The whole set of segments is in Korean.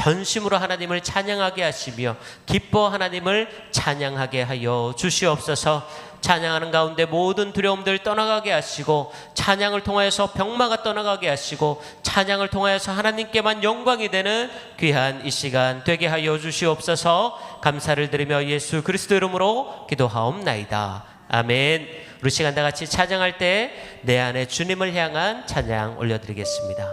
전심으로 하나님을 찬양하게 하시며 기뻐 하나님을 찬양하게 하여 주시옵소서. 찬양하는 가운데 모든 두려움들 떠나가게 하시고, 찬양을 통하여서 병마가 떠나가게 하시고, 찬양을 통하여서 하나님께만 영광이 되는 귀한 이 시간 되게 하여 주시옵소서. 감사를 드리며 예수 그리스도 이름으로 기도하옵나이다. 아멘. 우리 시간 다 같이 찬양할 때 내 안에 주님을 향한 찬양 올려드리겠습니다.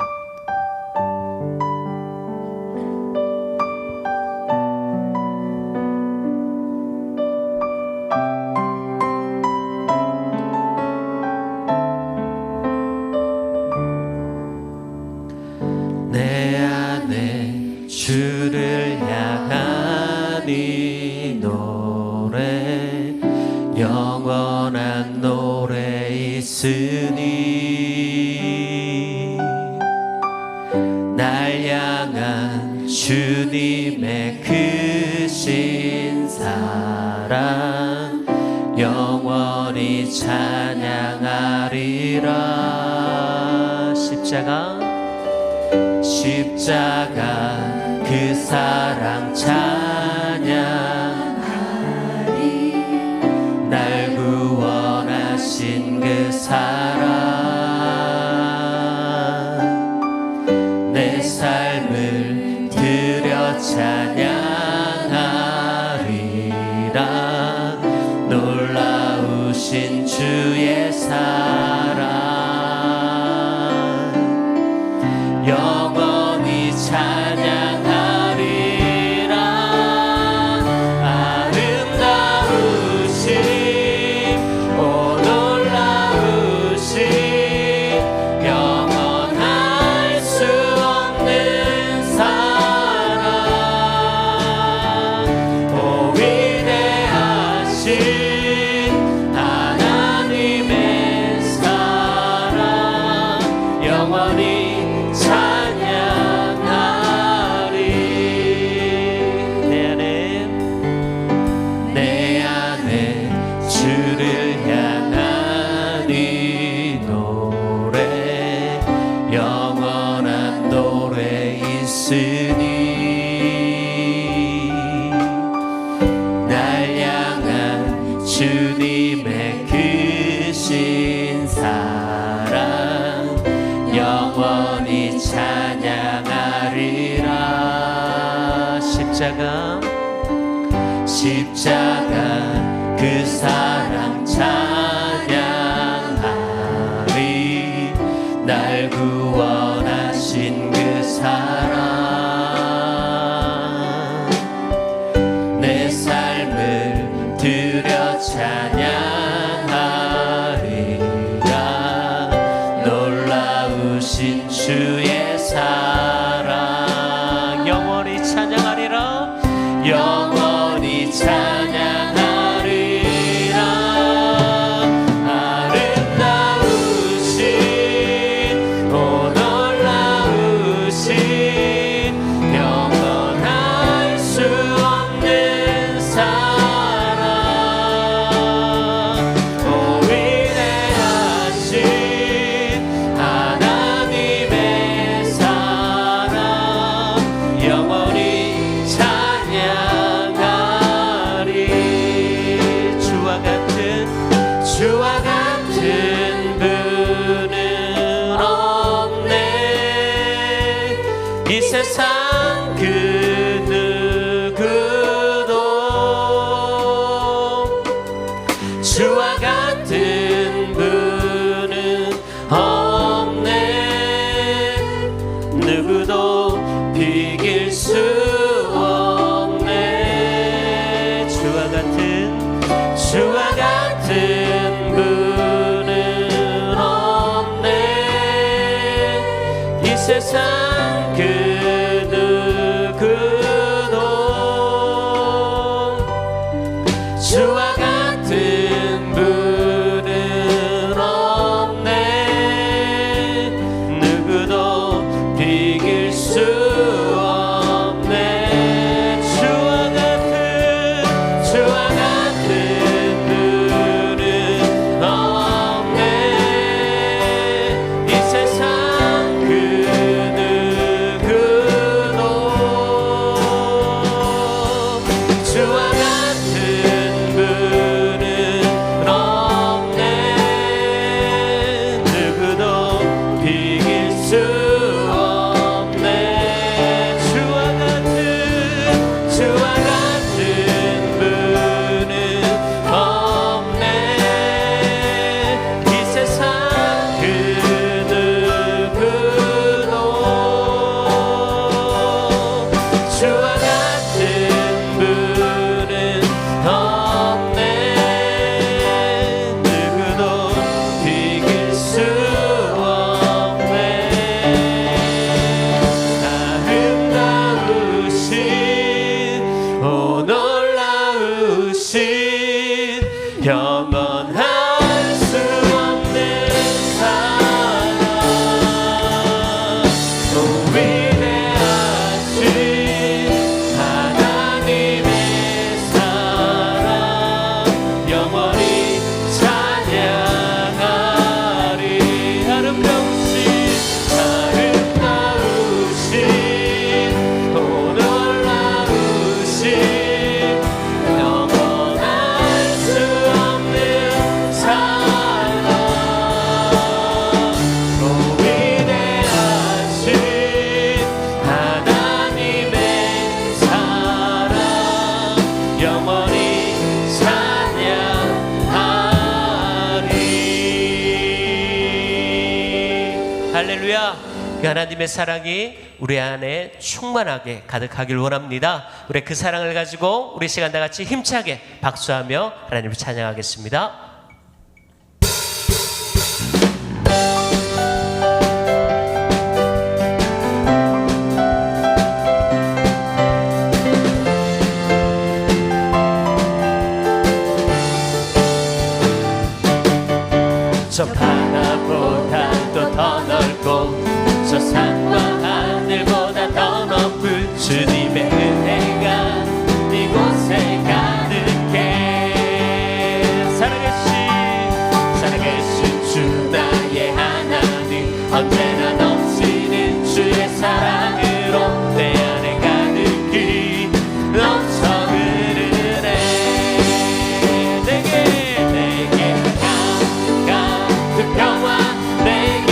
내 안에 주를 향한 이 노래, 영원한 노래 있으니, 날 향한 주님의 크신 사랑 영원히 찬양하리라. 십자가 그 사랑 찬양하리, 날 구원하신 그 사랑, 내 삶을 드려 찬양하리라. 놀라우신 주의 사랑 영원히 찬양하리라. 아름다우신 오 놀라우신 영원할 수 없는 사랑, 오 위대하신 하나님의 사랑 영원히 찬양하리. 내 안에 주를 향한 이 노래, 영원한 노래 있으니, 날 향한 주님의 크신 사랑 영원히 찬양하리라. 십자가 그 사랑 찬양하리, 날 구원하신 그 사랑, 내 삶을 드려 찬양하리라. 놀라우신 주의 사랑 영원히 찬양하리라. 영원히 찬양하리라. 아름다우신 오 놀라우신 영원할 수 없는 사랑, 오 위대하신 하나님의 사랑 영원히 찬양하리. 주와 같은 분은 없네. 이 세상 그 누구도 주와 같은 분은 없네. 누구도 비길 수 주와 같은 분은 없네. 누구도 비길 수 없네. 아름다우신 오 놀라우신 영원할 수 없는 사랑 오 위대하신 하나님의 사랑 영원히 찬양하리. 아름다우신 오 놀라우신 영원할 수 없는 사랑 오 위대하신 하나님의 사랑 영원히 찬양하리. 할렐루야. 그 하나님의 사랑이 우리 안에 충만하게 가득하길 원합니다. 우리 그 사랑을 가지고 우리 시간 다 같이 힘차게 박수하며 하나님을 찬양하겠습니다. 저 바다보다도 더 넓고 저 산과 하늘보다 더 높은 주님의 은혜가 이곳에 가득해. 살아계신 주 나의 하나님 언제나 넘치는 주의 사랑으로 내 안에 가득히 넘쳐 흐르네. 내게 평화 내게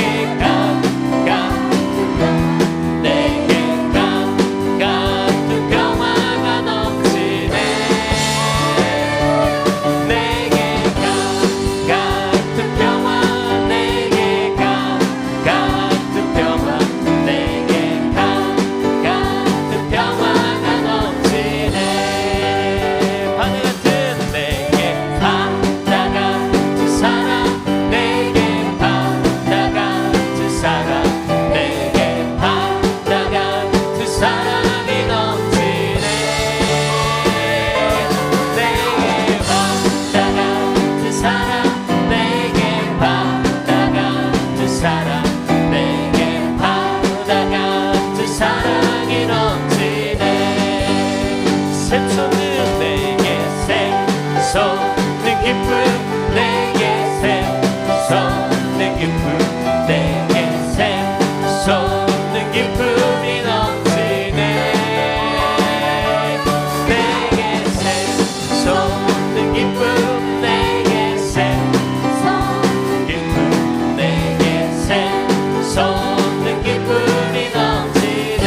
같은 평화가 넘치네. 내게 같은 평화 내게 같은 평화 내게 같은 평화가 넘치네. 바다 같은 내게 바다 같은 사랑 사랑이 넘치네. 내게 바다 같은 사랑 내게 바다 같은 사랑 내게 바다 같은 사랑이 넘치네. 샘솟는 내게 샘솟는 기쁨 내게 샘솟는 기쁨 내게 샘솟는 기쁨이 넘치네. 내게 샘솟는 기쁨 내게 샘솟는 기쁨 내게 샘솟는 기쁨이 넘치네.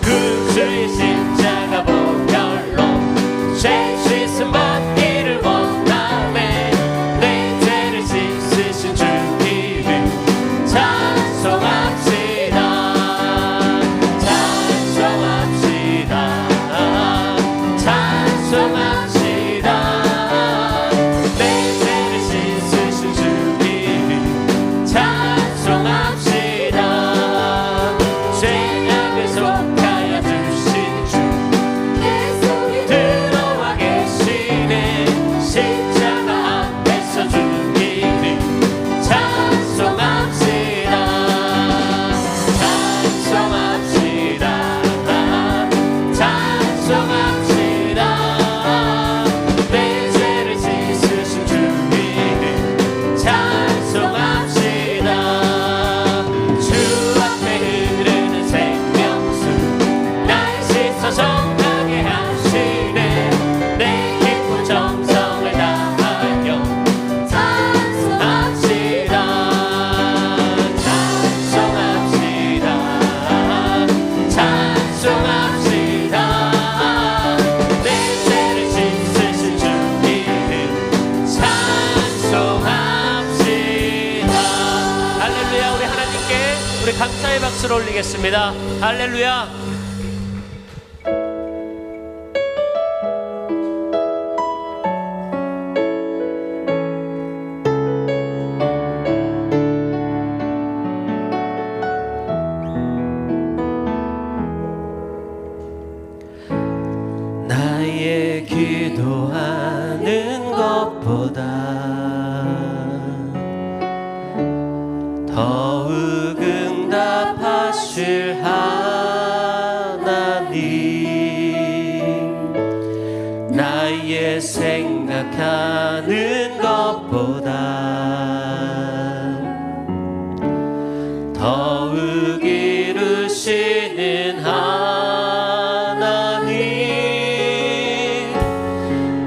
구주의 십자가 보혈로 죄 씻음 받기를 원하네. 내 죄를 씻어 드리겠습니다. 할렐루야. 나의 기도하는 것보다 더욱 응답하실 하나님, 나의 생각하는 것보다 더욱 이루시는 하나님,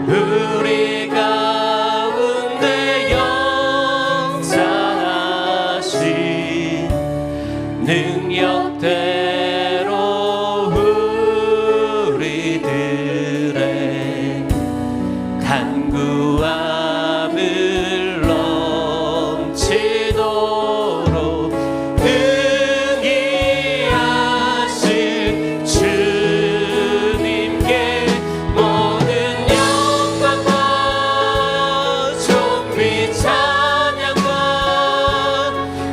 우리 가운데 역사하신 능력대로 우리들의 간구함을 넘치도록 응히 하실 주님께 모든 영광과 존귀 찬양과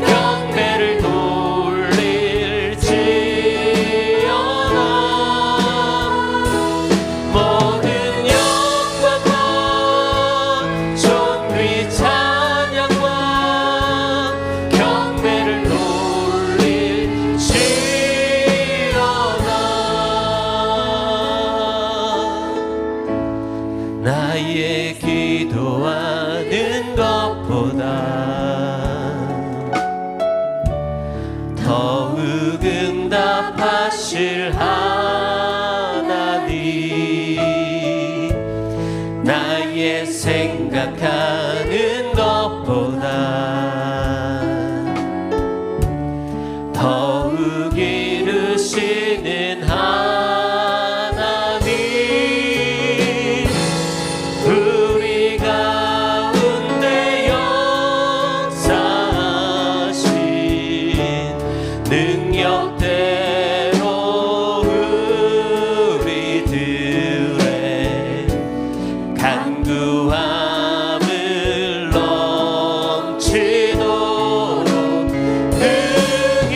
경배를 돌릴지어다. 모든 영광과 존귀 찬양과 경배를 돌릴지어다. 나의 기도하는 것보다 더욱 응답하실 하나님, 나의 생각하는 것보다 더욱 이루시는 하나님, 우리 가운데 역사하신 능력대로 우리들의 간구함을 넘치도록 응히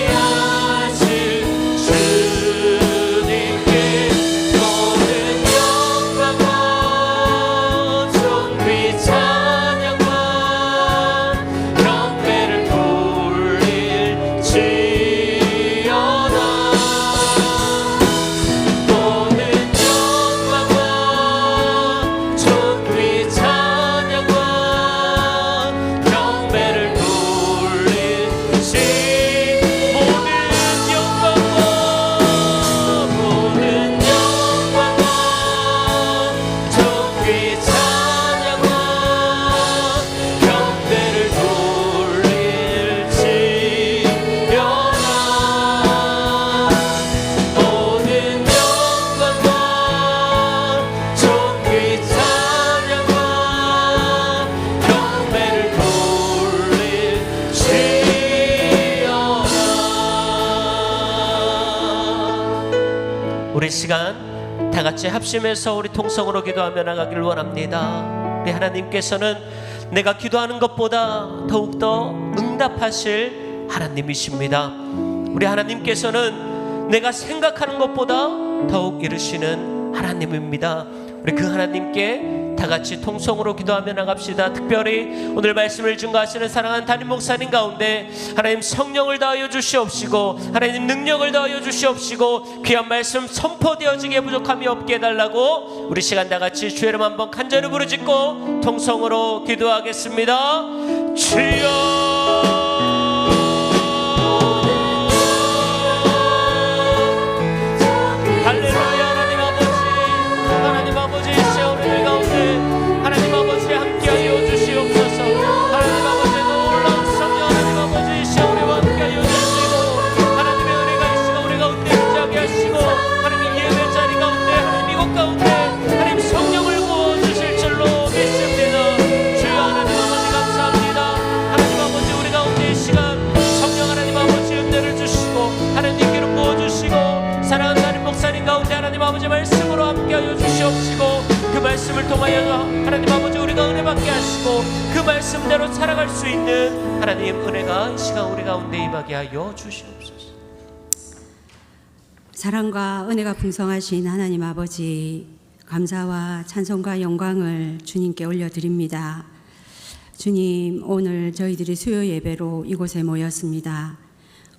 하실 주님께 모든 영광과 존귀 찬양과 경배를 돌릴지어다. 모든 영광과 존귀 찬양과 경배를 돌릴지. 모든 영광과 존귀 찬양과 경배를 돌릴지어다. 모든 영광과 존귀 찬양과 경배를 돌릴지어다. 우리 시간 다 같이 합심해서 우리 통성으로 기도하며 나가길 원합니다. 우리 하나님께서는 내가 기도하는 것보다 더욱더 응답하실 하나님이십니다. 우리 하나님께서는 내가 생각하는 것보다 더욱 이루시는 하나님입니다. 우리 그 하나님께 다 같이 통성으로 기도하며 나갑시다. 특별히 오늘 말씀을 증거하시는 사랑하는 담임 목사님 가운데 하나님 성령을 더하여 주시옵시고 하나님 능력을 더하여 주시옵시고 귀한 말씀 선포되어지게 부족함이 없게 해달라고 우리 시간 다 같이 주의 이름 한번 간절히 부르짖고 통성으로 기도하겠습니다. 주여 하나님 아버지 함께하여 주시옵소서. 하나님 아버지 놀라운 성령 하나님 아버지 우리와 함께하여 주시고 하나님의 은혜가 있으시고 우리 가운데 임재하게 하시고 하나님 예배 자리 가운데 하나님 이곳 가운데 하나님 성령을 부어주실 줄로 믿습니다. 주여 하나님 아버지 감사합니다. 하나님 아버지 통하여 하나님 아버지 우리가 은혜 받게 하시고 그 말씀대로 살아갈 수 있는 하나님 은혜가 이 시간 우리 가운데 임하게 하여 주시옵소서. 사랑과 은혜가 풍성하신 하나님 아버지, 감사와 찬송과 영광을 주님께 올려드립니다. 주님, 오늘 저희들이 수요 예배로 이곳에 모였습니다.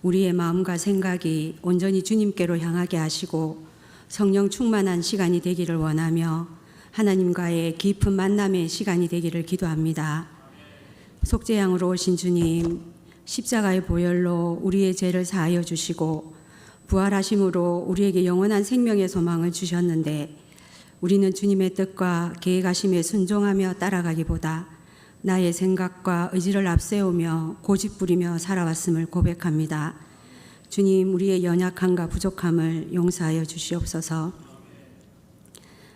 우리의 마음과 생각이 온전히 주님께로 향하게 하시고 성령 충만한 시간이 되기를 원하며 하나님과의 깊은 만남의 시간이 되기를 기도합니다. 속죄양으로 오신 주님, 십자가의 보혈로 우리의 죄를 사하여 주시고 부활하심으로 우리에게 영원한 생명의 소망을 주셨는데 우리는 주님의 뜻과 계획하심에 순종하며 따라가기보다 나의 생각과 의지를 앞세우며 고집부리며 살아왔음을 고백합니다. 주님, 우리의 연약함과 부족함을 용서하여 주시옵소서.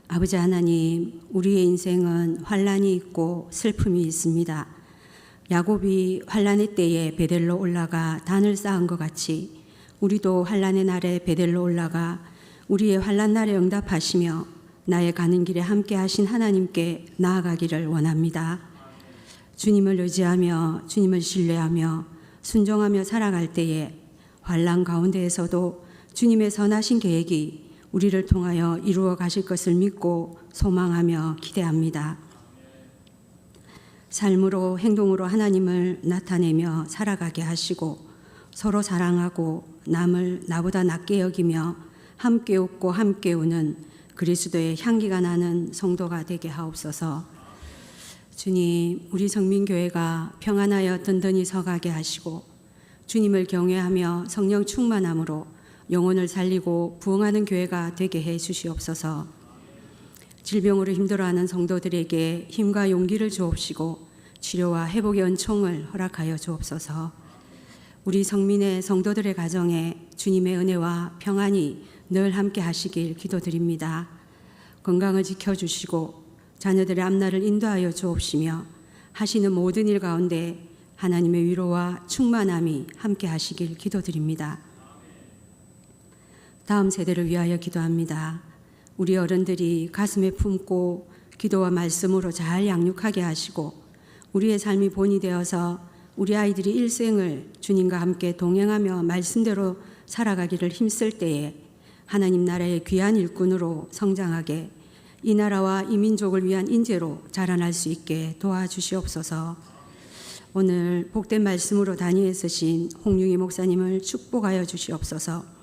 아버지 하나님, 우리의 인생은 환난이 있고 슬픔이 있습니다. 야곱이 환난의 때에 베델로 올라가 단을 쌓은 것 같이 우리도 환난의 날에 베델로 올라가 우리의 환난 날에 응답하시며 나의 가는 길에 함께 하신 하나님께 나아가기를 원합니다. 주님을 의지하며 주님을 신뢰하며 순종하며 살아갈 때에 환난 가운데에서도 주님의 선하신 계획이 우리를 통하여 이루어 가실 것을 믿고 소망하며 기대합니다. 삶으로 행동으로 하나님을 나타내며 살아가게 하시고 서로 사랑하고 남을 나보다 낮게 여기며 함께 웃고 함께 우는 그리스도의 향기가 나는 성도가 되게 하옵소서. 주님, 우리 성민교회가 평안하여 든든히 서가게 하시고 주님을 경외하며 성령 충만함으로 영혼을 살리고 부흥하는 교회가 되게 해 주시옵소서. 질병으로 힘들어하는 성도들에게 힘과 용기를 주옵시고 치료와 회복의 은총을 허락하여 주옵소서. 우리 성민의 성도들의 가정에 주님의 은혜와 평안이 늘 함께 하시길 기도드립니다. 건강을 지켜주시고 자녀들의 앞날을 인도하여 주옵시며 하시는 모든 일 가운데 하나님의 위로와 충만함이 함께 하시길 기도드립니다. 다음 세대를 위하여 기도합니다. 우리 어른들이 가슴에 품고 기도와 말씀으로 잘 양육하게 하시고 우리의 삶이 본이 되어서 우리 아이들이 일생을 주님과 함께 동행하며 말씀대로 살아가기를 힘쓸 때에 하나님 나라의 귀한 일꾼으로 성장하게 이 나라와 이 민족을 위한 인재로 자라날 수 있게 도와주시옵소서. 오늘 복된 말씀으로 단위에 서신 홍윤희 목사님을 축복하여 주시옵소서.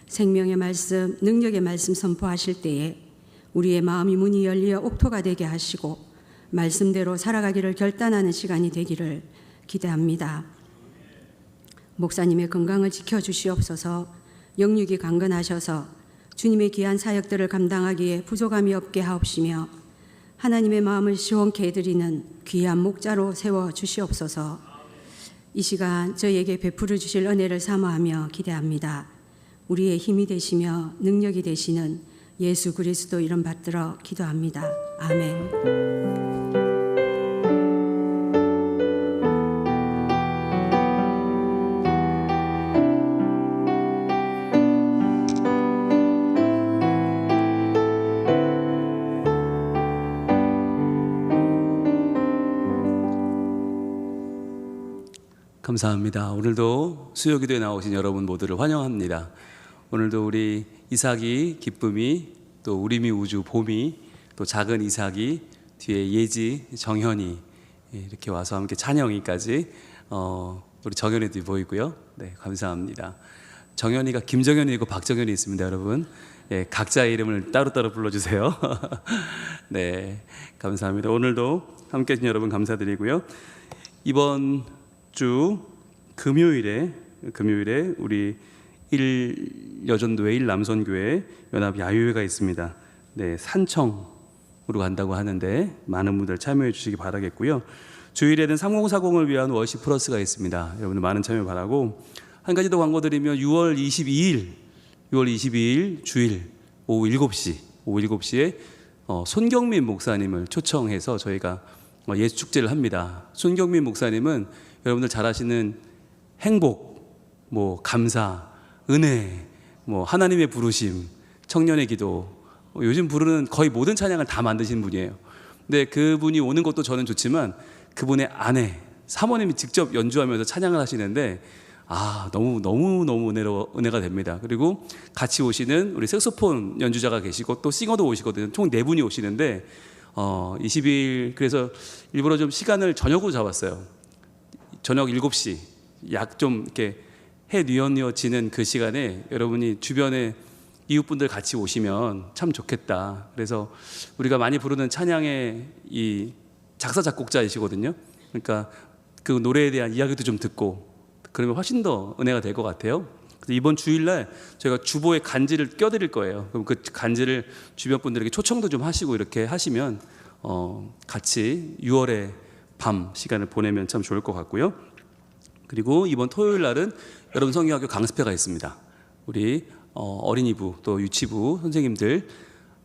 생명의 말씀, 능력의 말씀 선포하실 때에 우리의 마음이 문이 열리어 옥토가 되게 하시고 말씀대로 살아가기를 결단하는 시간이 되기를 기대합니다. 목사님의 건강을 지켜주시옵소서. 영육이 강건하셔서 주님의 귀한 사역들을 감당하기에 부족함이 없게 하옵시며 하나님의 마음을 시원케 해드리는 귀한 목자로 세워주시옵소서. 이 시간 저희에게 베풀어 주실 은혜를 사모하며 기대합니다. 우리의 힘이 되시며 능력이 되시는 예수 그리스도 이름 받들어 기도합니다. 아멘. 감사합니다. 오늘도 수요기도에 나오신 여러분 모두를 환영합니다. 오늘도 우리 이삭이, 기쁨이, 또 우림이, 우주, 봄이, 또 작은 이삭이, 뒤에 예지, 정현이 이렇게 와서 함께 찬영이까지 우리 정현이도 보이고요. 네, 감사합니다. 정현이가 김정현이고 박정현이 있습니다, 여러분. 예, 각자의 이름을 따로따로 불러주세요. 네, 감사합니다. 오늘도 함께 해주신 여러분 감사드리고요. 이번 주 금요일에 우리 1여전도회 1남선교회 연합 야유회가 있습니다. 네, 산청으로 간다고 하는데 많은 분들 참여해 주시기 바라겠고요. 주일에는 3040을 위한 워십 플러스가 있습니다. 여러분들 많은 참여 바라고, 한 가지 더 광고 드리면 6월 22일 주일 오후 7시에 손경민 목사님을 초청해서 저희가 예수 축제를 합니다. 손경민 목사님은 여러분들 잘 아시는 행복, 감사, 은혜, 하나님의 부르심, 청년의 기도, 요즘 부르는 거의 모든 찬양을 다 만드신 분이에요. 근데 그분이 오는 것도 저는 좋지만 그분의 아내 사모님이 직접 연주하면서 찬양을 하시는데 너무 은혜가 됩니다. 그리고 같이 오시는 우리 색소폰 연주자가 계시고 또 싱어도 오시거든요. 총 4분이 오시는데 20일 그래서 일부러 좀 시간을 저녁으로 잡았어요. 저녁 7시 약 좀 이렇게 해 뉘어지는 그 시간에 여러분이 주변에 이웃분들 같이 오시면 참 좋겠다. 그래서 우리가 많이 부르는 찬양의 이 작사 작곡자이시거든요. 그러니까 그 노래에 대한 이야기도 좀 듣고 그러면 훨씬 더 은혜가 될 것 같아요. 그래서 이번 주일날 저희가 주보에 간지를 껴드릴 거예요. 그럼 그 간지를 주변 분들에게 초청도 좀 하시고 이렇게 하시면 같이 6월의 밤 시간을 보내면 참 좋을 것 같고요. 그리고 이번 토요일 날은 여러분 성경학교 강습회가 있습니다. 우리 어린이부 또 유치부 선생님들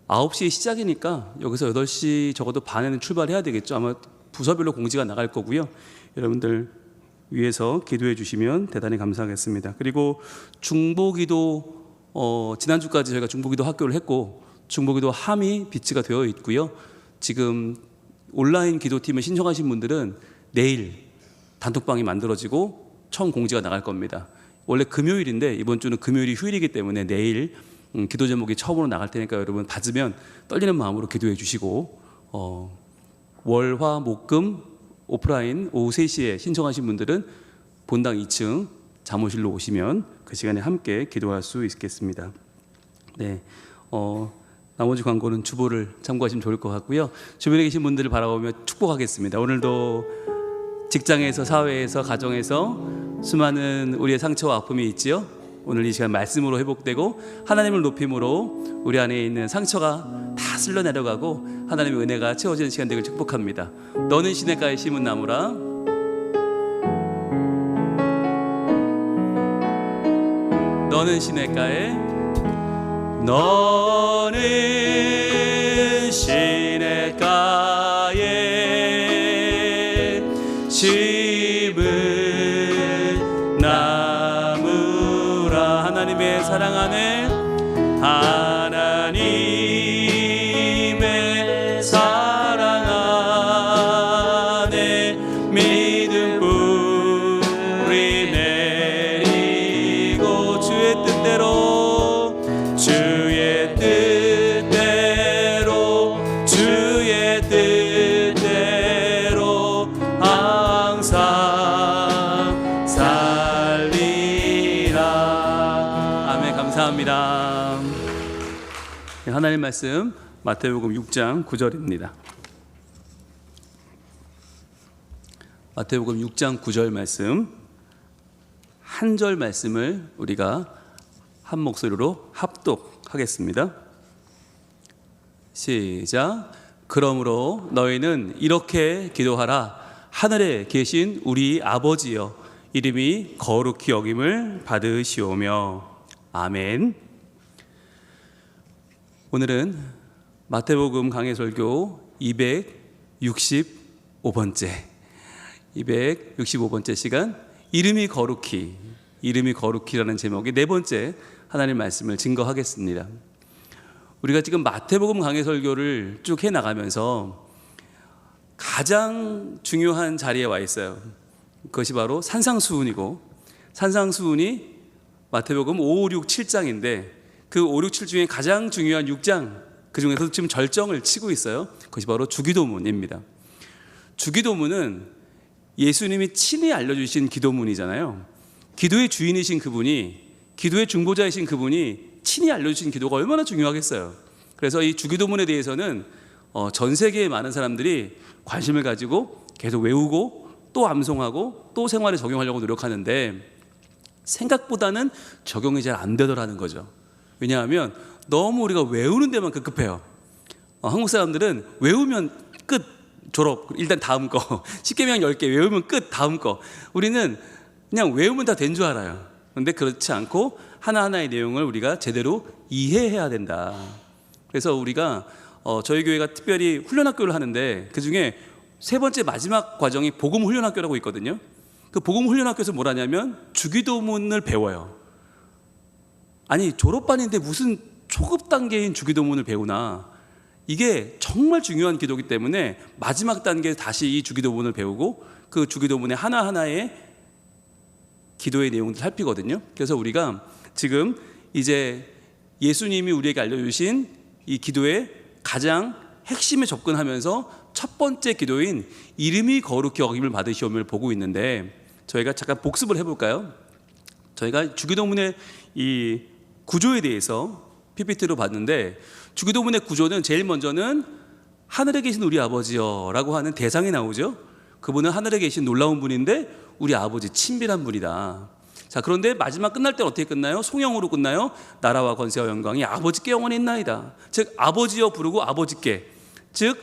9시에 시작이니까 여기서 8시 적어도 반에는 출발해야 되겠죠. 아마 부서별로 공지가 나갈 거고요. 여러분들 위해서 기도해 주시면 대단히 감사하겠습니다. 그리고 중보기도 지난주까지 저희가 중보기도 학교를 했고 중보기도 함이 비치가 되어 있고요. 지금 온라인 기도팀을 신청하신 분들은 내일 단톡방이 만들어지고 처음 공지가 나갈 겁니다. 원래 금요일인데 이번 주는 금요일이 휴일이기 때문에 내일 기도 제목이 처음으로 나갈 테니까 여러분 받으면 떨리는 마음으로 기도해 주시고 월, 화, 목, 금 오프라인 오후 3시에 신청하신 분들은 본당 2층 잠옷실로 오시면 그 시간에 함께 기도할 수 있겠습니다. 네, 나머지 광고는 주보를 참고하시면 좋을 것 같고요. 주변에 계신 분들을 바라보며 축복하겠습니다. 오늘도 직장에서, 사회에서, 가정에서 수많은 우리의 상처와 아픔이 있지요. 오늘 이 시간 말씀으로 회복되고 하나님을 높임으로 우리 안에 있는 상처가 다 쓸려 내려가고 하나님의 은혜가 채워지는 시간 되길 축복합니다. 너는 시냇가에 심은 나무라. 너는 시냇가에 너는 시냇가에 심은 나무라. 하나님의 사랑 안에 하나님의 사랑 안에 믿음 뿌리 내리고 주의 뜻대로 주의 뜻대로 항상 살리라. 아멘. 감사합니다. 하나님 말씀 마태복음 6장 9절입니다. 마태복음 6장 9절 말씀 한 절 말씀을 우리가 한 목소리로 합독하겠습니다. 시작. 그러므로 너희는 이렇게 기도하라. 하늘에 계신 우리 아버지여, 이름이 거룩히 여김을 받으시오며. 아멘. 오늘은 마태복음 강해설교 265번째 시간, 이름이 거룩히라는 제목의 4번째 하나님 말씀을 증거하겠습니다. 우리가 지금 마태복음 강해설교를 쭉 해나가면서 가장 중요한 자리에 와 있어요. 그것이 바로 산상수훈이고, 산상수훈이 마태복음 5, 6, 7장인데 그 5, 6, 7 중에 가장 중요한 6장, 그 중에서도 지금 절정을 치고 있어요. 그것이 바로 주기도문입니다. 주기도문은 예수님이 친히 알려주신 기도문이잖아요. 기도의 주인이신 그분이, 기도의 중보자이신 그분이 친히 알려주신 기도가 얼마나 중요하겠어요. 그래서 이 주기도문에 대해서는 전 세계의 많은 사람들이 관심을 가지고 계속 외우고 또 암송하고 또 생활에 적용하려고 노력하는데 생각보다는 적용이 잘 안 되더라는 거죠. 왜냐하면 너무 우리가 외우는 데만 급급해요. 한국 사람들은 외우면 끝, 졸업, 일단 다음 거. 십계명 10개 외우면 끝, 다음 거. 우리는 그냥 외우면 다 된 줄 알아요. 그런데 그렇지 않고 하나하나의 내용을 우리가 제대로 이해해야 된다. 그래서 우리가 저희 교회가 특별히 훈련학교를 하는데 그 중에 3번째 마지막 과정이 복음 훈련학교라고 있거든요. 그 복음 훈련학교에서 뭘 하냐면 주기도문을 배워요. 아니 졸업반인데 무슨 초급 단계인 주기도문을 배우나. 이게 정말 중요한 기도이기 때문에 마지막 단계에 다시 이 주기도문을 배우고 그 주기도문의 하나하나의 기도의 내용들 살피거든요. 그래서 우리가 지금 이제 예수님이 우리에게 알려주신 이 기도의 가장 핵심에 접근하면서 첫 번째 기도인 이름이 거룩히 여김을 받으시오를 보고 있는데, 저희가 잠깐 복습을 해볼까요? 저희가 주기도문의 이 구조에 대해서 PPT로 봤는데, 주기도문의 구조는 제일 먼저는 하늘에 계신 우리 아버지여 라고 하는 대상이 나오죠. 그분은 하늘에 계신 놀라운 분인데 우리 아버지 친밀한 분이다. 자, 그런데 마지막 끝날 때는 어떻게 끝나요? 송영으로 끝나요. 나라와 권세와 영광이 아버지께 영원히 있나이다. 즉 아버지여 부르고 아버지께, 즉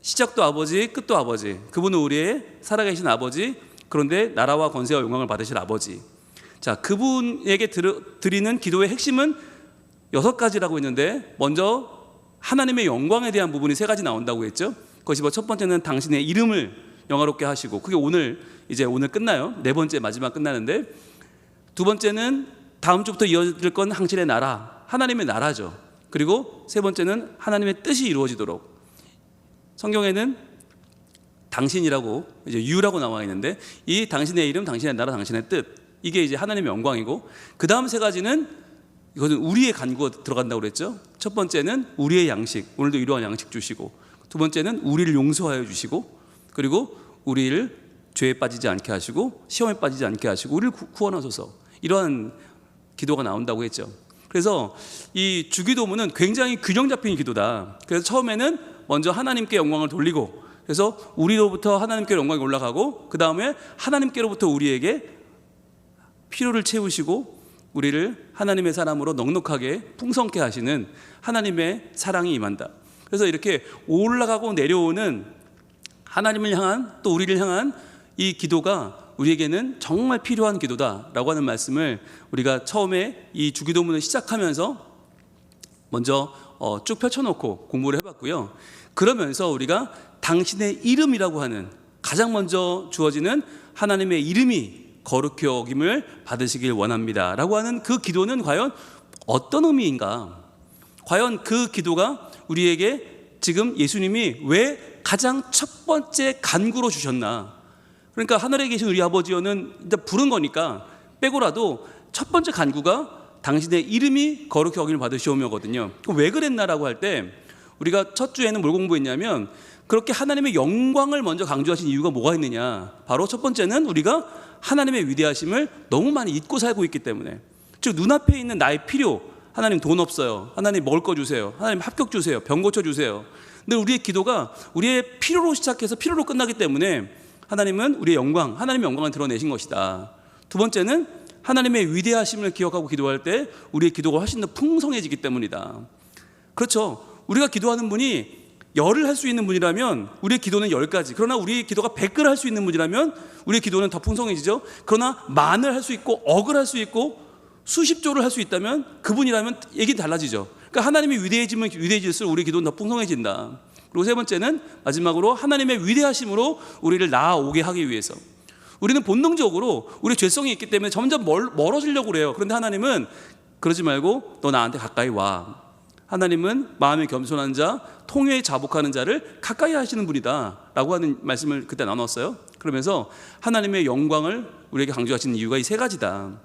시작도 아버지 끝도 아버지, 그분은 우리의 살아계신 아버지, 그런데 나라와 권세와 영광을 받으실 아버지. 자, 그분에게 드리는 기도의 핵심은 6가지라고 했는데, 먼저 하나님의 영광에 대한 부분이 3가지 나온다고 했죠. 그것이 첫 번째는 당신의 이름을 영화롭게 하시고, 그게 오늘 끝나요. 4번째 마지막 끝나는데, 2번째는 다음 주부터 이어질 건 당신의 나라, 하나님의 나라죠. 그리고 3번째는 하나님의 뜻이 이루어지도록. 성경에는 당신이라고 이제 유라고 나와 있는데, 이 당신의 이름, 당신의 나라, 당신의 뜻, 이게 이제 하나님의 영광이고, 그 다음 3가지는 이것은 우리의 간구가 들어간다고 그랬죠. 첫 번째는 우리의 양식, 오늘도 이러한 양식 주시고, 2번째는 우리를 용서하여 주시고, 그리고 우리를 죄에 빠지지 않게 하시고 시험에 빠지지 않게 하시고 우리를 구원하소서. 이러한 기도가 나온다고 했죠. 그래서 이 주기도문은 굉장히 균형 잡힌 기도다. 그래서 처음에는 먼저 하나님께 영광을 돌리고, 그래서 우리로부터 하나님께 영광이 올라가고, 그 다음에 하나님께로부터 우리에게 필요를 채우시고 우리를 하나님의 사람으로 넉넉하게 풍성케 하시는 하나님의 사랑이 임한다. 그래서 이렇게 올라가고 내려오는 하나님을 향한, 또 우리를 향한 이 기도가 우리에게는 정말 필요한 기도다라고 하는 말씀을 우리가 처음에 이 주기도문을 시작하면서 먼저 쭉 펼쳐놓고 공부를 해봤고요. 그러면서 우리가 당신의 이름이라고 하는, 가장 먼저 주어지는 하나님의 이름이 거룩히 여김을 받으시길 원합니다 라고 하는 그 기도는 과연 어떤 의미인가? 과연 그 기도가 우리에게 지금 예수님이 왜 가장 첫 번째 간구로 주셨나? 그러니까 하늘에 계신 우리 아버지여는 일단 부른 거니까 빼고라도 첫 번째 간구가 당신의 이름이 거룩히 여김을 받으시오며거든요. 왜 그랬나라고 할 때, 우리가 첫 주에는 뭘 공부했냐면, 그렇게 하나님의 영광을 먼저 강조하신 이유가 뭐가 있느냐? 바로 첫 번째는 우리가 하나님의 위대하심을 너무 많이 잊고 살고 있기 때문에, 즉 눈앞에 있는 나의 필요, 하나님 돈 없어요, 하나님 먹을 거 주세요, 하나님 합격 주세요, 병 고쳐 주세요. 근데 우리의 기도가 우리의 필요로 시작해서 필요로 끝나기 때문에 하나님은 우리의 영광, 하나님의 영광을 드러내신 것이다. 2번째는 하나님의 위대하심을 기억하고 기도할 때 우리의 기도가 훨씬 더 풍성해지기 때문이다. 그렇죠. 우리가 기도하는 분이 10을 할 수 있는 분이라면 우리의 기도는 10가지, 그러나 우리의 기도가 100을 할 수 있는 분이라면 우리의 기도는 더 풍성해지죠. 그러나 만을 할 수 있고 억을 할 수 있고 수십 조를 할 수 있다면 그분이라면 얘기는 달라지죠. 그러니까 하나님이 위대해질수록 우리의 기도는 더 풍성해진다. 그리고 3번째는 마지막으로 하나님의 위대하심으로 우리를 나아오게 하기 위해서, 우리는 본능적으로 우리 죄성이 있기 때문에 점점 멀어지려고 그래요. 그런데 하나님은 그러지 말고 너 나한테 가까이 와. 하나님은 마음이 겸손한 자, 통회에 자복하는 자를 가까이 하시는 분이다 라고 하는 말씀을 그때 나눴어요. 그러면서 하나님의 영광을 우리에게 강조하시는 이유가 이 3가지다.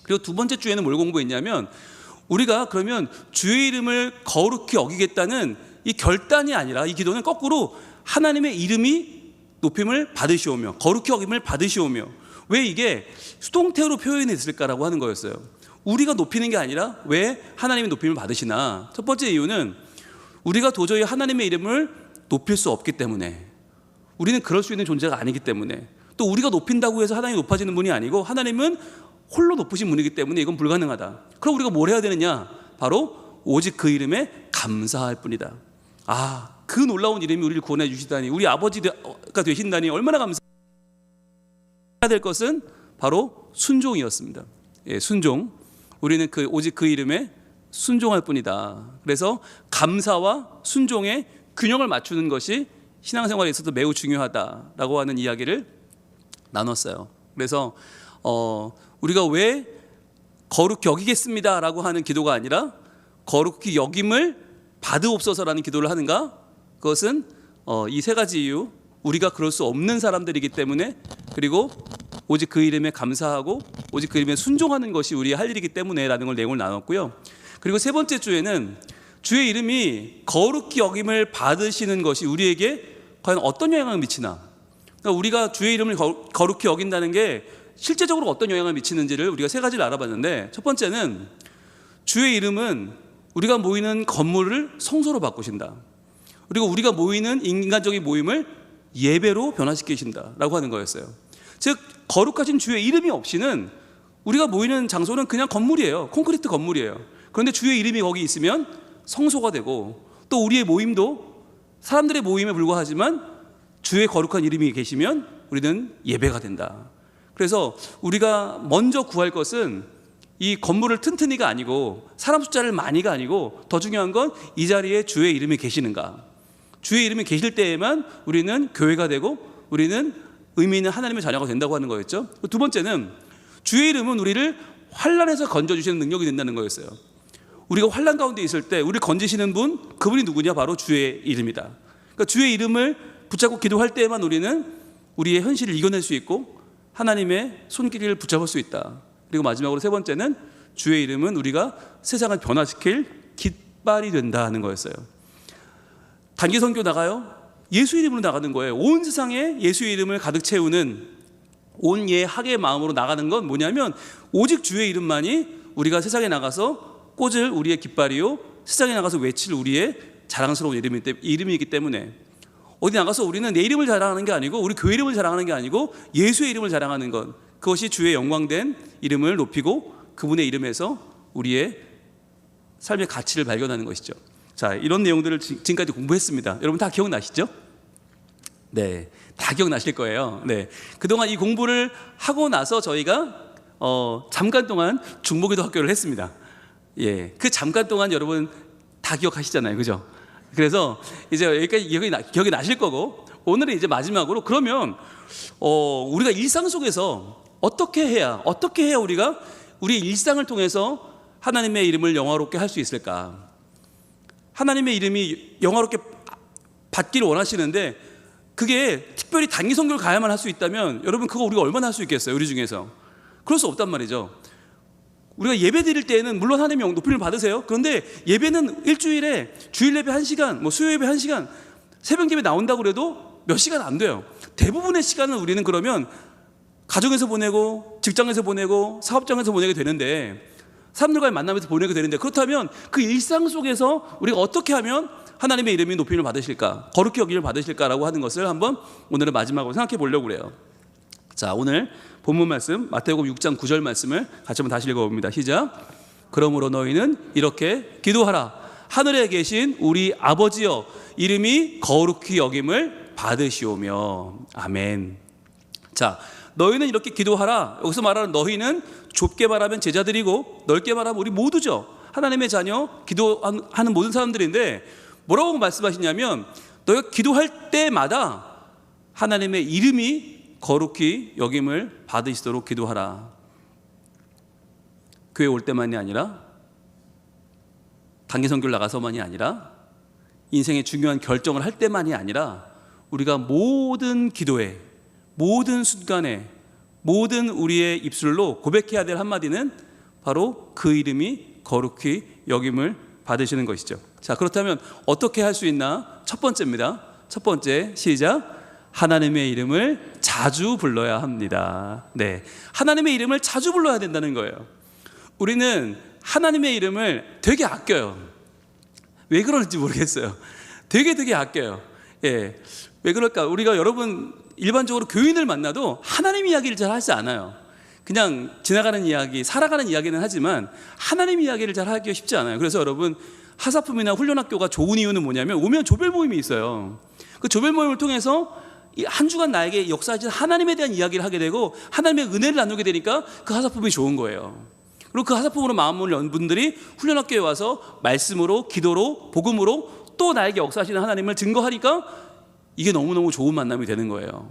그리고 2번째 주에는 뭘 공부했냐면, 우리가 그러면 주의 이름을 거룩히 여기겠다는 이 결단이 아니라, 이 기도는 거꾸로 하나님의 이름이 높임을 받으시오며 거룩히 여김을 받으시오며, 왜 이게 수동태로 표현했을까라고 하는 거였어요. 우리가 높이는 게 아니라 왜 하나님이 높임을 받으시나? 첫 번째 이유는 우리가 도저히 하나님의 이름을 높일 수 없기 때문에, 우리는 그럴 수 있는 존재가 아니기 때문에, 또 우리가 높인다고 해서 하나님이 높아지는 분이 아니고 하나님은 홀로 높으신 분이기 때문에 이건 불가능하다. 그럼 우리가 뭘 해야 되느냐? 바로 오직 그 이름에 감사할 뿐이다. 아, 그 놀라운 이름이 우리를 구원해 주시다니, 우리 아버지가 되신다니 얼마나 감사해야 될 것은 바로 순종이었습니다. 예, 순종. 우리는 오직 그 이름에 순종할 뿐이다. 그래서 감사와 순종의 균형을 맞추는 것이 신앙생활에 있어서 매우 중요하다라고 하는 이야기를 나눴어요. 그래서 우리가 왜 거룩히 여기겠습니다라고 하는 기도가 아니라 거룩히 여김을 받으옵소서라는 기도를 하는가? 그것은 이 세 가지 이유, 우리가 그럴 수 없는 사람들이기 때문에, 그리고 오직 그 이름에 감사하고 오직 그 이름에 순종하는 것이 우리의 할 일이기 때문에라는 걸 내용을 나눴고요. 그리고 세 번째 주에는 주의 이름이 거룩히 여김을 받으시는 것이 우리에게 과연 어떤 영향을 미치나, 그러니까 우리가 주의 이름을 거룩히 여긴다는 게 실제적으로 어떤 영향을 미치는지를 우리가 세 가지를 알아봤는데, 첫 번째는 주의 이름은 우리가 모이는 건물을 성소로 바꾸신다. 그리고 우리가 모이는 인간적인 모임을 예배로 변화시키신다라고 하는 거였어요. 즉 거룩하신 주의 이름이 없이는 우리가 모이는 장소는 그냥 건물이에요. 콘크리트 건물이에요. 그런데 주의 이름이 거기 있으면 성소가 되고, 또 우리의 모임도 사람들의 모임에 불과하지만 주의 거룩한 이름이 계시면 우리는 예배가 된다. 그래서 우리가 먼저 구할 것은 이 건물을 튼튼히가 아니고 사람 숫자를 많이가 아니고, 더 중요한 건 이 자리에 주의 이름이 계시는가. 주의 이름이 계실 때에만 우리는 교회가 되고 우리는 의미 있는 하나님의 자녀가 된다고 하는 거였죠. 두 번째는 주의 이름은 우리를 환난에서 건져주시는 능력이 된다는 거였어요. 우리가 환난 가운데 있을 때 우리 건지시는 분, 그분이 누구냐? 바로 주의 이름이다. 그러니까 주의 이름을 붙잡고 기도할 때에만 우리는 우리의 현실을 이겨낼 수 있고 하나님의 손길을 붙잡을 수 있다. 그리고 마지막으로 세 번째는 주의 이름은 우리가 세상을 변화시킬 깃발이 된다는 거였어요. 단기 선교 나가요? 예수 이름으로 나가는 거예요. 온 세상에 예수의 이름을 가득 채우는 온 예학의 마음으로 나가는 건 뭐냐면 오직 주의 이름만이 우리가 세상에 나가서 꽂을 우리의 깃발이요, 세상에 나가서 외칠 우리의 자랑스러운 이름이기 때문에, 어디 나가서 우리는 내 이름을 자랑하는 게 아니고 우리 교회 이름을 자랑하는 게 아니고 예수의 이름을 자랑하는 것, 그것이 주의 영광된 이름을 높이고 그분의 이름에서 우리의 삶의 가치를 발견하는 것이죠. 자, 이런 내용들을 지금까지 공부했습니다. 여러분 다 기억나시죠? 네, 다 기억나실 거예요. 네, 그동안 이 공부를 하고 나서 저희가 잠깐 동안 중보기도 학교를 했습니다. 예, 그 잠깐 동안 여러분 다 기억하시잖아요, 그죠? 그래서 이제 여기까지 기억이 나실 거고, 오늘은 이제 마지막으로 그러면 우리가 일상 속에서 어떻게 해야 우리가 우리 일상을 통해서 하나님의 이름을 영화롭게 할 수 있을까? 하나님의 이름이 영화롭게 받기를 원하시는데 그게 특별히 단기 선교를 가야만 할 수 있다면 여러분 그거 우리가 얼마나 할 수 있겠어요? 우리 중에서 그럴 수 없단 말이죠. 우리가 예배 드릴 때에는 물론 하나님의 높임을 받으세요. 그런데 예배는 일주일에 주일 예배 1시간, 수요 예배 1시간, 새벽 예배 나온다고 그래도 몇 시간 안 돼요. 대부분의 시간을 우리는 그러면 가정에서 보내고 직장에서 보내고 사업장에서 보내게 되는데, 사람들과의 만남에서 보내게 되는데, 그렇다면 그 일상 속에서 우리가 어떻게 하면 하나님의 이름이 높임을 받으실까, 거룩히 여김을 받으실까라고 하는 것을 한번 오늘은 마지막으로 생각해 보려고 그래요. 자, 오늘 본문 말씀 마태복음 6장 9절 말씀을 같이 한번 다시 읽어봅니다. 시작. 그러므로 너희는 이렇게 기도하라. 하늘에 계신 우리 아버지여, 이름이 거룩히 여김을 받으시오며. 아멘. 자, 너희는 이렇게 기도하라. 여기서 말하는 너희는 좁게 말하면 제자들이고 넓게 말하면 우리 모두죠. 하나님의 자녀, 기도하는 모든 사람들인데 뭐라고 말씀하시냐면 너희가 기도할 때마다 하나님의 이름이 거룩히 여김을 받으시도록 기도하라. 교회 올 때만이 아니라, 단기 선교를 나가서만이 아니라, 인생의 중요한 결정을 할 때만이 아니라, 우리가 모든 기도에, 모든 순간에, 모든 우리의 입술로 고백해야 될 한마디는 바로 그 이름이 거룩히 여김을 받으시는 것이죠. 자, 그렇다면 어떻게 할 수 있나? 첫 번째입니다. 첫 번째, 시작. 하나님의 이름을 자주 불러야 합니다. 네, 하나님의 이름을 자주 불러야 된다는 거예요. 우리는 하나님의 이름을 되게 아껴요. 왜 그런지 모르겠어요. 되게 아껴요. 예, 왜 그럴까? 우리가 여러분 일반적으로 교인을 만나도 하나님 이야기를 잘 하지 않아요. 그냥 지나가는 이야기, 살아가는 이야기는 하지만 하나님 이야기를 잘 하기가 쉽지 않아요. 그래서 여러분 하사품이나 훈련학교가 좋은 이유는 뭐냐면 오면 조별 모임이 있어요. 그 조별 모임을 통해서 이 한 주간 나에게 역사하신 하나님에 대한 이야기를 하게 되고 하나님의 은혜를 나누게 되니까 그 하사품이 좋은 거예요. 그리고 그 하사품으로 마음을 연 분들이 훈련학교에 와서 말씀으로, 기도로, 복음으로 또 나에게 역사하시는 하나님을 증거하니까 이게 너무너무 좋은 만남이 되는 거예요.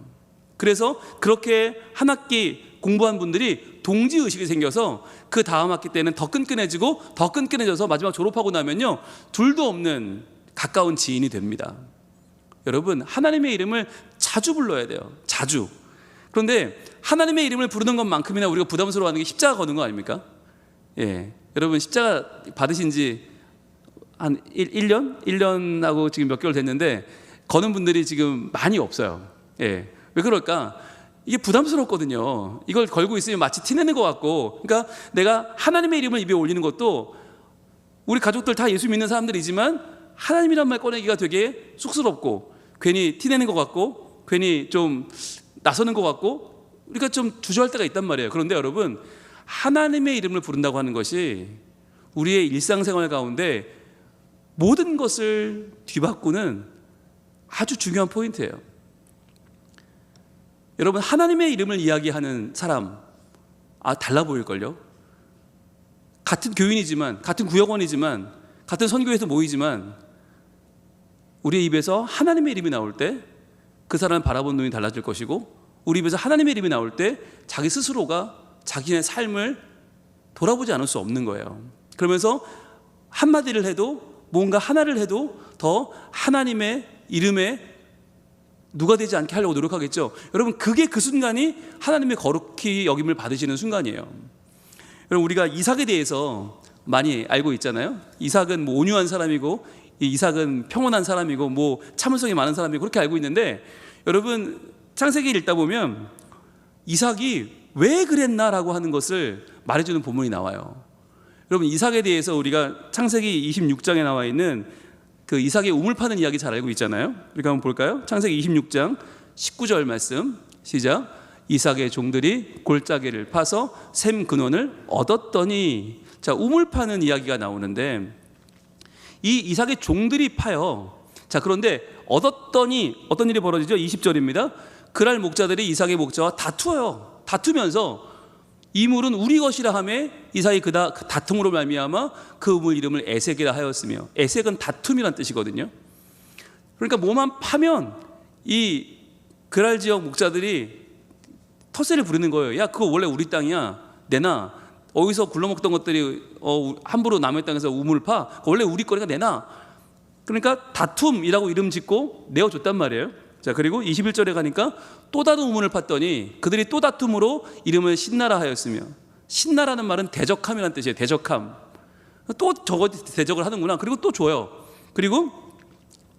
그래서 그렇게 한 학기 공부한 분들이 동지의식이 생겨서 그 다음 학기 때는 더 끈끈해지고 더 끈끈해져서 마지막 졸업하고 나면요, 둘도 없는 가까운 지인이 됩니다. 여러분, 하나님의 이름을 자주 불러야 돼요. 자주. 그런데 하나님의 이름을 부르는 것만큼이나 우리가 부담스러워하는 게 십자가 거는 거 아닙니까? 예. 여러분, 십자가 받으신 지 한 1년? 1년하고 지금 몇 개월 됐는데 거는 분들이 지금 많이 없어요. 예. 왜 그럴까? 이게 부담스럽거든요. 이걸 걸고 있으면 마치 티내는 것 같고, 그러니까 내가 하나님의 이름을 입에 올리는 것도, 우리 가족들 다 예수 믿는 사람들이지만 하나님이란 말 꺼내기가 되게 쑥스럽고 괜히 티내는 것 같고 괜히 좀 나서는 것 같고 우리가 좀 주저할 때가 있단 말이에요. 그런데 여러분, 하나님의 이름을 부른다고 하는 것이 우리의 일상생활 가운데 모든 것을 뒤바꾸는 아주 중요한 포인트예요. 여러분, 하나님의 이름을 이야기하는 사람, 달라 보일걸요? 같은 교인이지만, 같은 구역원이지만, 같은 선교에서 모이지만 우리의 입에서 하나님의 이름이 나올 때 그 사람을 바라보는 눈이 달라질 것이고, 우리 입에서 하나님의 이름이 나올 때 자기 스스로가 자기의 삶을 돌아보지 않을 수 없는 거예요. 그러면서 한마디를 해도, 뭔가 하나를 해도 더 하나님의 이름에 누가 되지 않게 하려고 노력하겠죠. 여러분, 그게 그 순간이 하나님의 거룩히 여김을 받으시는 순간이에요. 여러분, 우리가 이삭에 대해서 많이 알고 있잖아요. 이삭은 뭐 온유한 사람이고, 이삭은 평온한 사람이고, 뭐 참을성이 많은 사람이고, 그렇게 알고 있는데, 여러분, 창세기를 읽다 보면 이삭이 왜 그랬나라고 하는 것을 말해주는 본문이 나와요. 여러분, 이삭에 대해서 우리가 창세기 26장에 나와 있는 그 이삭의 우물 파는 이야기 잘 알고 있잖아요. 우리가 한번 볼까요? 창세기 26장 19절 말씀, 시작. 이삭의 종들이 골짜기를 파서 샘 근원을 얻었더니. 자, 우물 파는 이야기가 나오는데 이 이삭의 종들이 파요. 자, 그런데 얻었더니 어떤 일이 벌어지죠? 20절입니다. 그날 목자들이 이삭의 목자와 다투어요. 다투면서 이 물은 우리 것이라 하매 이삭이 그 다툼으로 말미암아 그 우물 이름을 에색이라 하였으며, 에색은 다툼이란 뜻이거든요. 그러니까 뭐만 파면 이 그랄 지역 목자들이 텃세를 부리는 거예요. 야, 그거 원래 우리 땅이야. 내놔. 어디서 굴러먹던 것들이 함부로 남의 땅에서 우물 파. 그거 원래 우리 거니까 내놔. 그러니까 다툼이라고 이름 짓고 내어줬단 말이에요. 자, 그리고 21절에 가니까 또 다른 우물을 팠더니 그들이 또 다툼으로 이름을 신나라 하였으며, 신나라는 말은 대적함이라는 뜻이에요. 대적함. 또 저거 대적을 하는구나. 그리고 또 줘요. 그리고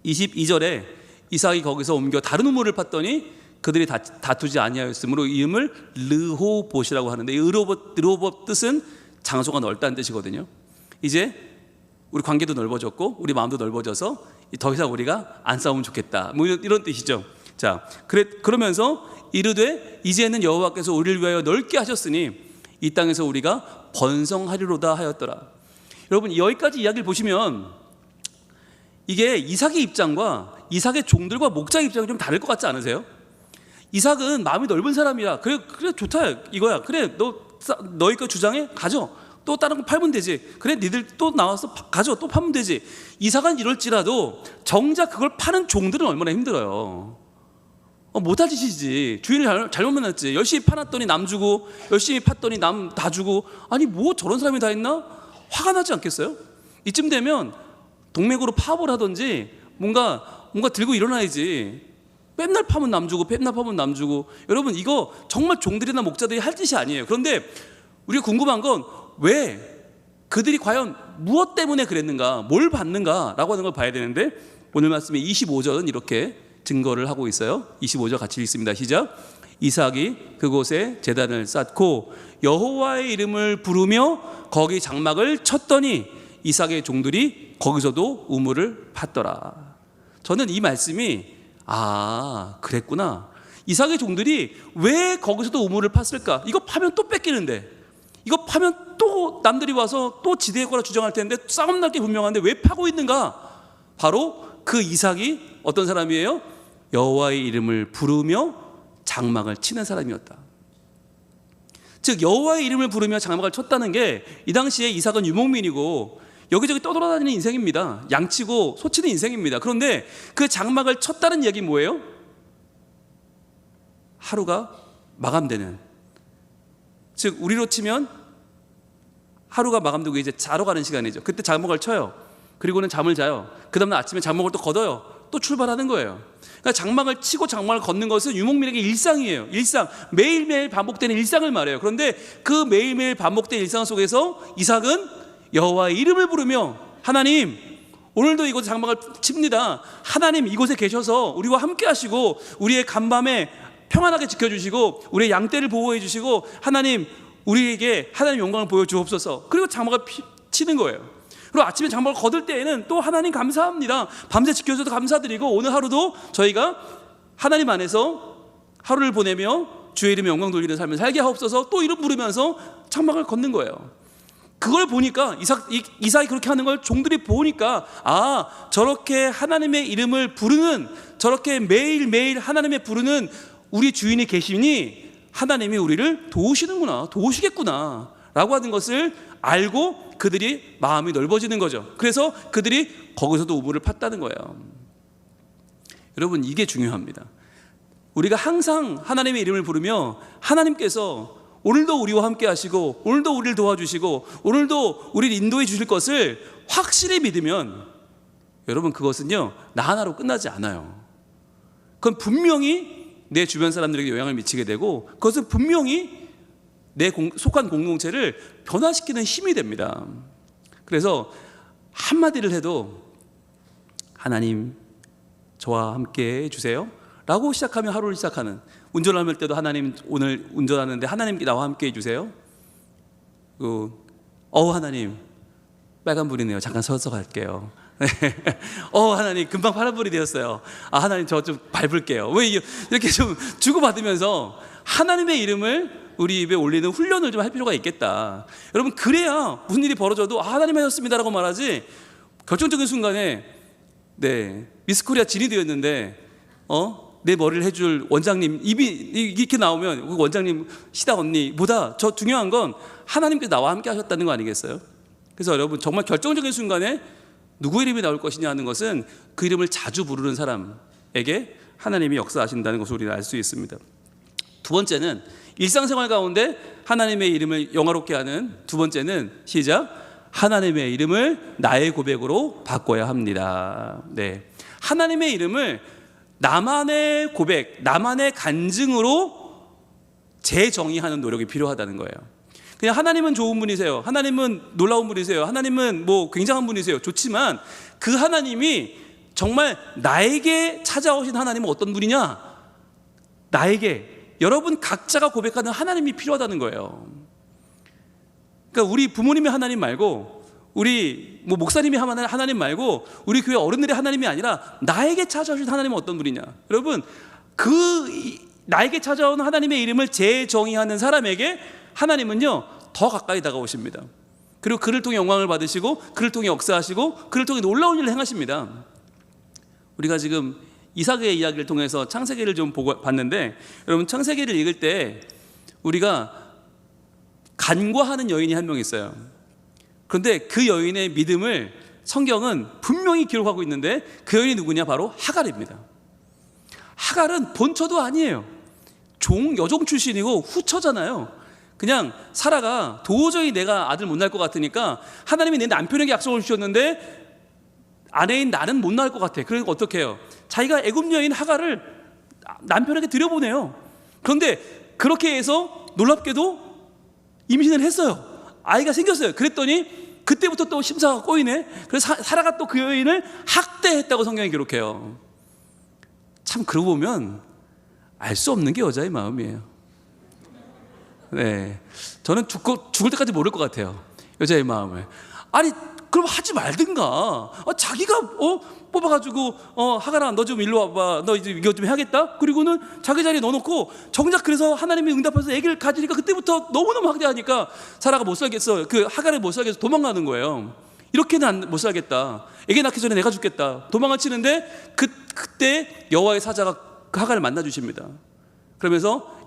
22절에 이삭이 거기서 옮겨 다른 우물을 팠더니 그들이 다투지 아니하였으므로 이름을 르호봇이라고 하는데, 이 르호봇 뜻은 장소가 넓다는 뜻이거든요. 이제 우리 관계도 넓어졌고 우리 마음도 넓어져서 더 이상 우리가 안 싸우면 좋겠다, 뭐 이런 뜻이죠. 자, 그러면서 이르되 이제는 여호와께서 우리를 위하여 넓게 하셨으니 이 땅에서 우리가 번성하리로다 하였더라. 여러분, 여기까지 이야기를 보시면 이게 이삭의 입장과 이삭의 종들과 목자의 입장이 좀 다를 것 같지 않으세요? 이삭은 마음이 넓은 사람이라 그래 좋다 이거야. 그래, 너희 거 주장해? 가져. 또 다른 거 팔면 되지. 그래, 니들 또 나와서 가져. 또 팔면 되지. 이삭은 이럴지라도 정작 그걸 파는 종들은 얼마나 힘들어요. 못할 짓이지. 주인을 잘못 만났지. 열심히 파놨더니 남 주고, 열심히 팠더니 남 다 주고. 아니, 뭐 저런 사람이 다 있나? 화가 나지 않겠어요? 이쯤 되면 동맥으로 파업을 하든지 뭔가 들고 일어나야지. 맨날 파면 남 주고, 맨날 파면 남 주고. 여러분, 이거 정말 종들이나 목자들이 할 짓이 아니에요. 그런데 우리가 궁금한 건 왜 그들이 과연 무엇 때문에 그랬는가, 뭘 받는가라고 하는 걸 봐야 되는데, 오늘 말씀의 25절은 이렇게 증거를 하고 있어요. 25절 같이 읽습니다. 시작. 이삭이 그곳에 제단을 쌓고 여호와의 이름을 부르며 거기 장막을 쳤더니 이삭의 종들이 거기서도 우물을 팠더라. 저는 이 말씀이 그랬구나. 이삭의 종들이 왜 거기서도 우물을 팠을까? 이거 파면 또 뺏기는데, 이거 파면 또 남들이 와서 또 지대의 거라 주장할 텐데 싸움 날 게 분명한데 왜 파고 있는가? 바로 그 이삭이 어떤 사람이에요? 여호와의 이름을 부르며 장막을 치는 사람이었다. 즉, 여호와의 이름을 부르며 장막을 쳤다는 게 이 당시에 이삭은 유목민이고 여기저기 떠돌아다니는 인생입니다. 양치고 소치는 인생입니다. 그런데 그 장막을 쳤다는 이야기 뭐예요? 하루가 마감되는, 즉 우리로 치면 하루가 마감되고 이제 자러 가는 시간이죠. 그때 장막을 쳐요. 그리고는 잠을 자요. 그 다음날 아침에 장막을 또 걷어요. 또 출발하는 거예요. 그러니까 장막을 치고 장막을 걷는 것은 유목민에게 일상이에요. 일상, 매일매일 반복되는 일상을 말해요. 그런데 그 매일매일 반복된 일상 속에서 이삭은 여호와의 이름을 부르며 하나님, 오늘도 이곳에 장막을 칩니다. 하나님 이곳에 계셔서 우리와 함께 하시고 우리의 간밤에 평안하게 지켜주시고 우리의 양떼를 보호해 주시고 하나님 우리에게 하나님 영광을 보여주옵소서. 그리고 장막을 치는 거예요. 그리고 아침에 장막을 거둘 때에는 또 하나님 감사합니다. 밤새 지켜줘서 감사드리고 오늘 하루도 저희가 하나님 안에서 하루를 보내며 주의 이름에 영광 돌리는 삶을 살게 하옵소서. 또 이름 부르면서 장막을 걷는 거예요. 그걸 보니까 이삭이 그렇게 하는 걸 종들이 보니까 아, 저렇게 하나님의 이름을 부르는, 저렇게 매일매일 하나님의 부르는 우리 주인이 계시니 하나님이 우리를 도우시는구나, 도우시겠구나 라고 하는 것을 알고 그들이 마음이 넓어지는 거죠. 그래서 그들이 거기서도 우물을 팠다는 거예요. 여러분, 이게 중요합니다. 우리가 항상 하나님의 이름을 부르며 하나님께서 오늘도 우리와 함께 하시고 오늘도 우리를 도와주시고 오늘도 우리를 인도해 주실 것을 확실히 믿으면 여러분, 그것은요 나 하나로 끝나지 않아요. 그건 분명히 내 주변 사람들에게 영향을 미치게 되고 그것은 분명히 내 속한 공동체를 변화시키는 힘이 됩니다. 그래서 한마디를 해도 하나님 저와 함께 해주세요 라고 시작하면 하루를 시작하는, 운전할 때도 하나님 오늘 운전하는데 하나님 나와 함께 해주세요. 하나님 빨간불이네요. 잠깐 서서 갈게요. 하나님 금방 파란불이 되었어요. 하나님 저 좀 밟을게요. 왜 이렇게 좀 주고받으면서 하나님의 이름을 우리 입에 올리는 훈련을 좀 할 필요가 있겠다. 여러분, 그래야 무슨 일이 벌어져도 하나님 하셨습니다라고 말하지. 결정적인 순간에 미스코리아 진이 되었는데 내 머리를 해줄 원장님 입이 이렇게 나오면 원장님 시다 언니보다 저 중요한 건 하나님께서 나와 함께 하셨다는 거 아니겠어요? 그래서 여러분, 정말 결정적인 순간에 누구 이름이 나올 것이냐 하는 것은 그 이름을 자주 부르는 사람에게 하나님이 역사하신다는 것을 우리는 알 수 있습니다. 두 번째는 일상생활 가운데 하나님의 이름을 영화롭게 하는 두 번째는 시작, 하나님의 이름을 나의 고백으로 바꿔야 합니다. 하나님의 이름을 나만의 고백, 나만의 간증으로 재정의하는 노력이 필요하다는 거예요. 그냥 하나님은 좋은 분이세요, 하나님은 놀라운 분이세요, 하나님은 굉장한 분이세요, 좋지만 그 하나님이 정말 나에게 찾아오신 하나님은 어떤 분이냐, 나에게, 여러분 각자가 고백하는 하나님이 필요하다는 거예요. 그러니까 우리 부모님의 하나님 말고, 우리 목사님이 하나님 말고, 우리 교회 어른들의 하나님이 아니라 나에게 찾아오신 하나님은 어떤 분이냐. 여러분, 나에게 찾아온 하나님의 이름을 재정의하는 사람에게 하나님은요 더 가까이 다가오십니다. 그리고 그를 통해 영광을 받으시고 그를 통해 역사하시고 그를 통해 놀라운 일을 행하십니다. 우리가 지금 이삭의 이야기를 통해서 창세기를 좀 봤는데, 여러분 창세기를 읽을 때 우리가 간과하는 여인이 한 명 있어요. 그런데 그 여인의 믿음을 성경은 분명히 기록하고 있는데 그 여인이 누구냐? 바로 하갈입니다. 하갈은 본처도 아니에요. 여종 출신이고 후처잖아요. 그냥 사라가 도저히 내가 아들 못 낳을 것 같으니까 하나님이 내 남편에게 약속을 주셨는데 아내인 나는 못 낳을 것 같아. 그러니까 어떻게 해요? 자기가 애굽 여인 하갈을 남편에게 들여보내요. 그런데 그렇게 해서 놀랍게도 임신을 했어요. 아이가 생겼어요. 그랬더니 그때부터 또 심사가 꼬이네. 그래서 사라가 또 그 여인을 학대했다고 성경이 기록해요. 참 그러고 보면 알 수 없는 게 여자의 마음이에요. 저는 죽을 때까지 모를 것 같아요, 여자의 마음을. 아니 그럼 하지 말든가. 자기가 뽑아가지고 하갈아 너 좀 일로 와봐, 너 이제 이거 좀 해야겠다. 그리고는 자기 자리에 넣어놓고 정작 그래서 하나님이 응답해서 아기를 가지니까 그때부터 너무너무 학대하니까 사라가 못 살겠어, 그 하갈을 못 살겠어 도망가는 거예요. 이렇게는 못 살겠다, 아기 낳기 전에 내가 죽겠다, 도망을 치는데 그때 여호와의 사자가 그 하갈을 만나 주십니다. 그러면서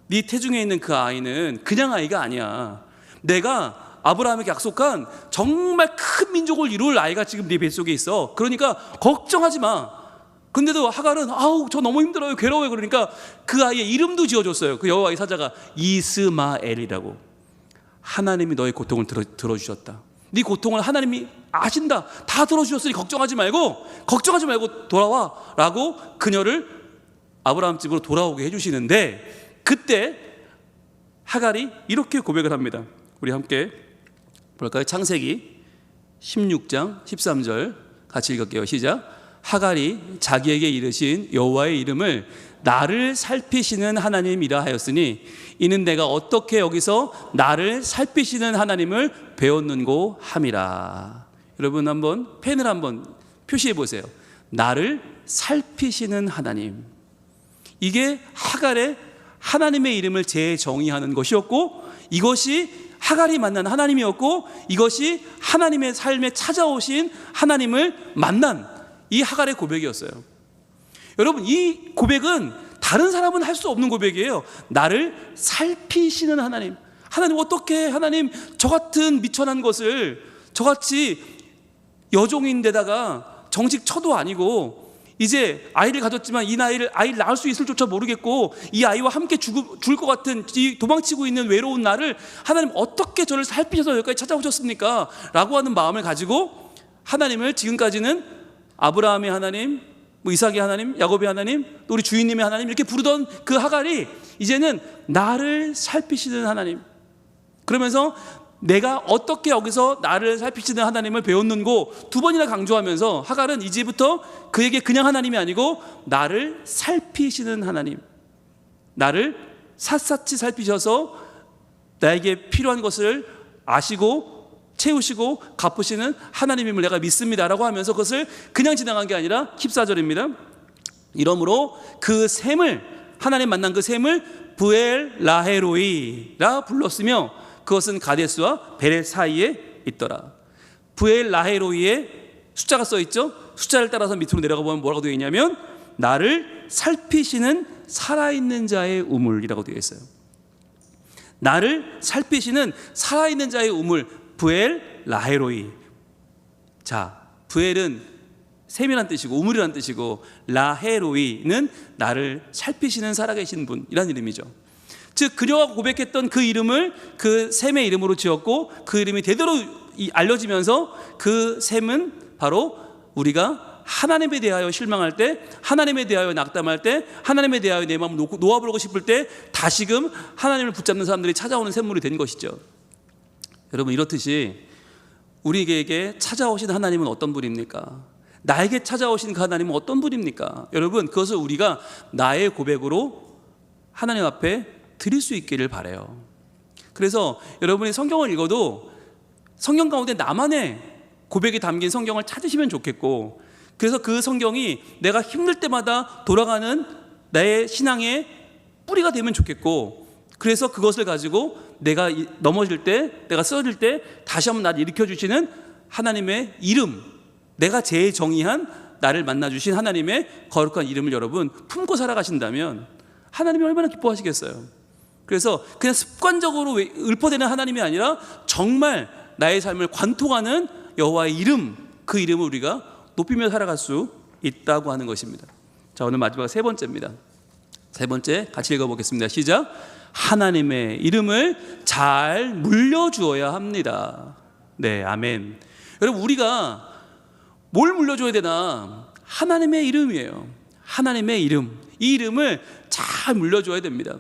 네 태중에 있는 그 아이는 그냥 아이가 아니야. 내가 아브라함에게 약속한 정말 큰 민족을 이룰 아이가 지금 네 뱃속에 있어. 그러니까 걱정하지 마. 근데도 하갈은 아우 저 너무 힘들어요, 괴로워요. 그러니까 그 아이의 이름도 지어줬어요. 그 여호와의 사자가 이스마엘이라고. 하나님이 너의 고통을 들어주셨다. 네 고통을 하나님이 아신다. 다 들어주셨으니 걱정하지 말고 돌아와 라고 그녀를 아브라함 집으로 돌아오게 해주시는데, 그때 하갈이 이렇게 고백을 합니다. 우리 함께 볼까요? 창세기 16장 13절 같이 읽을게요. 시작. 하갈이 자기에게 이르신 여호와의 이름을 나를 살피시는 하나님이라 하였으니 이는 내가 어떻게 여기서 나를 살피시는 하나님을 배웠는고 함이라. 여러분 한번 펜을 한번 표시해 보세요. 나를 살피시는 하나님. 이게 하갈의 하나님의 이름을 재정의하는 것이었고, 이것이 하갈이 만난 하나님이었고, 이것이 하나님의 삶에 찾아오신 하나님을 만난 이 하갈의 고백이었어요. 여러분, 이 고백은 다른 사람은 할 수 없는 고백이에요. 나를 살피시는 하나님. 하나님 어떻게, 하나님 저 같은 미천한 것을, 저같이 여종인데다가 정식 처도 아니고 이제 아이를 가졌지만 이 나이를 아이를 낳을 수 있을지조차 모르겠고 이 아이와 함께 죽을 것 같은 이 도망치고 있는 외로운 나를 하나님 어떻게 저를 살피셔서 여기까지 찾아오셨습니까? 라고 하는 마음을 가지고 하나님을 지금까지는 아브라함의 하나님, 뭐 이삭의 하나님, 야곱의 하나님, 또 우리 주인님의 하나님 이렇게 부르던 그 하갈이 이제는 나를 살피시는 하나님. 그러면서 내가 어떻게 여기서 나를 살피시는 하나님을 배웠는고 두 번이나 강조하면서 하갈은 이제부터 그에게 그냥 하나님이 아니고 나를 살피시는 하나님, 나를 샅샅이 살피셔서 나에게 필요한 것을 아시고 채우시고 갚으시는 하나님임을 내가 믿습니다라고 하면서 그것을 그냥 지나간 게 아니라 14절입니다. 이러므로 그 샘을, 하나님 만난 그 샘을 부엘 라헤로이라 불렀으며 그것은 가데스와 베렛 사이에 있더라. 부엘 라헤로이에 숫자가 써 있죠. 숫자를 따라서 밑으로 내려가 보면 뭐라고 되어 있냐면 나를 살피시는 살아있는 자의 우물이라고 되어 있어요. 나를 살피시는 살아있는 자의 우물, 부엘 라헤로이. 자, 부엘은 샘이란 뜻이고 우물이란 뜻이고 라헤로이는 나를 살피시는 살아계신 분이란 이름이죠. 즉 그녀가 고백했던 그 이름을 그 샘의 이름으로 지었고 그 이름이 대대로 알려지면서 그 샘은 바로 우리가 하나님에 대하여 실망할 때, 하나님에 대하여 낙담할 때, 하나님에 대하여 내 마음을 놓아버리고 싶을 때 다시금 하나님을 붙잡는 사람들이 찾아오는 샘물이 된 것이죠. 여러분, 이렇듯이 우리에게 찾아오신 하나님은 어떤 분입니까? 나에게 찾아오신 그 하나님은 어떤 분입니까? 여러분, 그것을 우리가 나의 고백으로 하나님 앞에 드릴 수 있기를 바라요. 그래서 여러분이 성경을 읽어도 성경 가운데 나만의 고백이 담긴 성경을 찾으시면 좋겠고, 그래서 그 성경이 내가 힘들 때마다 돌아가는 나의 신앙의 뿌리가 되면 좋겠고, 그래서 그것을 가지고 내가 넘어질 때, 내가 쓰러질 때 다시 한번 나를 일으켜주시는 하나님의 이름, 내가 재정의한 나를 만나주신 하나님의 거룩한 이름을 여러분 품고 살아가신다면 하나님이 얼마나 기뻐하시겠어요. 그래서 그냥 습관적으로 읊어대는 하나님이 아니라 정말 나의 삶을 관통하는 여호와의 이름, 그 이름을 우리가 높이며 살아갈 수 있다고 하는 것입니다. 자, 오늘 마지막 세 번째입니다. 세 번째 같이 읽어보겠습니다. 시작. 하나님의 이름을 잘 물려주어야 합니다. 네, 아멘. 여러분, 우리가 뭘 물려줘야 되나? 하나님의 이름이에요. 하나님의 이름. 이 이름을 잘 물려줘야 됩니다.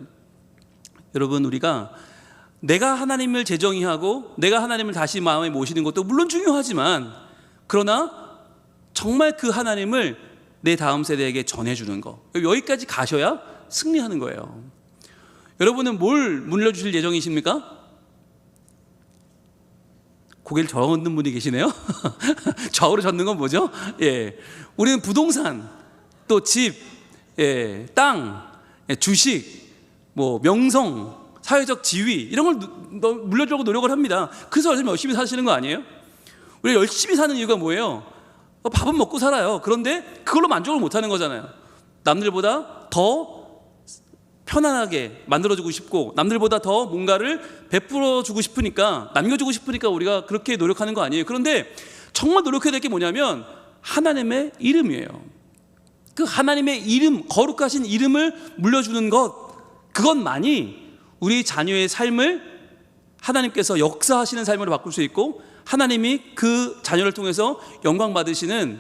여러분, 우리가 내가 하나님을 재정의하고 내가 하나님을 다시 마음에 모시는 것도 물론 중요하지만, 그러나 정말 그 하나님을 내 다음 세대에게 전해주는 거, 여기까지 가셔야 승리하는 거예요. 여러분은 뭘 물려주실 예정이십니까? 고개를 저었는 분이 계시네요. 좌우로 젓는 건 뭐죠? 예, 우리는 부동산, 또 집, 예, 땅, 예, 주식, 뭐 명성, 사회적 지위 이런 걸 물려주려고 노력을 합니다. 그래서 열심히 사시는 거 아니에요? 우리가 열심히 사는 이유가 뭐예요? 밥은 먹고 살아요. 그런데 그걸로 만족을 못하는 거잖아요. 남들보다 더 편안하게 만들어주고 싶고, 남들보다 더 뭔가를 베풀어주고 싶으니까, 남겨주고 싶으니까 우리가 그렇게 노력하는 거 아니에요. 그런데 정말 노력해야 될 게 뭐냐면 하나님의 이름이에요. 그 하나님의 이름, 거룩하신 이름을 물려주는 것, 그것만이 우리 자녀의 삶을 하나님께서 역사하시는 삶으로 바꿀 수 있고, 하나님이 그 자녀를 통해서 영광 받으시는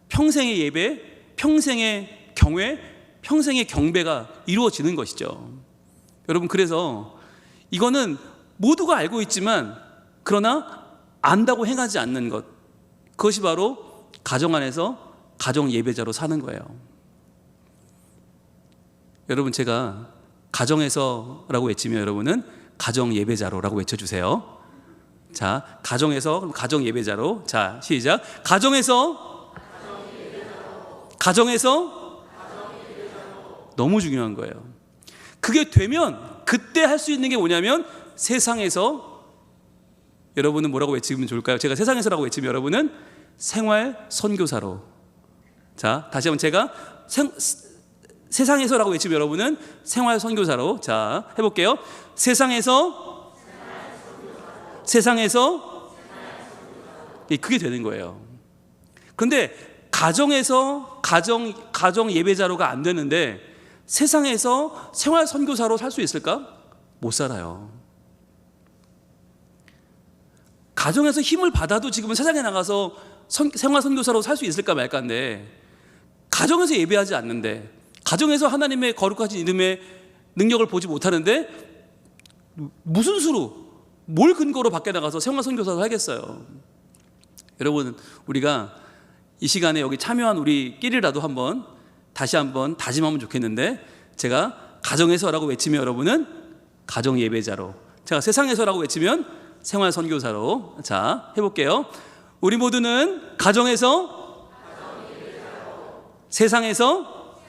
평생의 예배, 평생의 경외, 평생의 경배가 이루어지는 것이죠. 여러분, 그래서 이거는 모두가 알고 있지만 그러나 안다고 행하지 않는 것, 그것이 바로 가정 안에서 가정 예배자로 사는 거예요. 여러분, 제가 가정에서라고 외치면 여러분은 가정 예배자로라고 외쳐주세요. 자, 가정에서, 그럼 가정 예배자로. 자, 시작. 가정에서 너무 중요한 거예요. 그게 되면 그때 할 수 있는 게 뭐냐면, 세상에서, 여러분은 뭐라고 외치면 좋을까요? 제가 세상에서라고 외치면 여러분은 생활 선교사로. 자, 다시 한번 제가 세상에서라고 외치면 여러분은 생활 선교사로. 자, 해볼게요. 세상에서 그게 되는 거예요. 그런데 가정에서 가정 예배자로가 안 되는데 세상에서 생활 선교사로 살 수 있을까? 못 살아요. 가정에서 힘을 받아도 지금은 세상에 나가서 생활 선교사로 살 수 있을까 말까인데, 가정에서 예배하지 않는데, 가정에서 하나님의 거룩하신 이름의 능력을 보지 못하는데 무슨 수로, 뭘 근거로 밖에 나가서 생활 선교사를 하겠어요? 여러분, 우리가 이 시간에 여기 참여한 우리끼리라도 다시 한번 다짐하면 좋겠는데, 제가 가정에서라고 외치면 여러분은 가정 예배자로, 제가 세상에서라고 외치면 생활 선교사로. 자, 해볼게요. 우리 모두는 가정에서 세상에서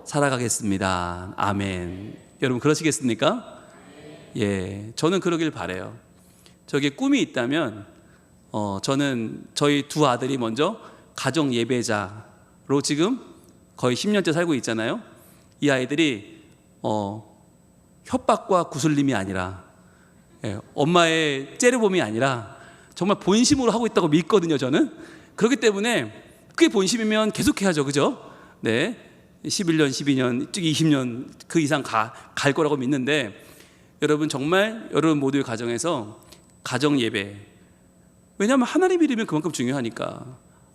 살아가겠습니다. 아멘. 여러분, 그러시겠습니까? 예, 저는 그러길 바라요. 저게 꿈이 있다면 저는 저희 두 아들이 먼저 가정 예배자로 지금 거의 10년째 살고 있잖아요. 이 아이들이 협박과 구슬림이 아니라, 엄마의 째려봄이 아니라 정말 본심으로 하고 있다고 믿거든요, 저는. 그렇기 때문에 그게 본심이면 계속해야죠, 그죠? 네, 11년, 12년, 20년 그 이상 갈 거라고 믿는데, 여러분, 정말 여러분 모두의 가정에서 가정 예배, 왜냐하면 하나님 이름이 그만큼 중요하니까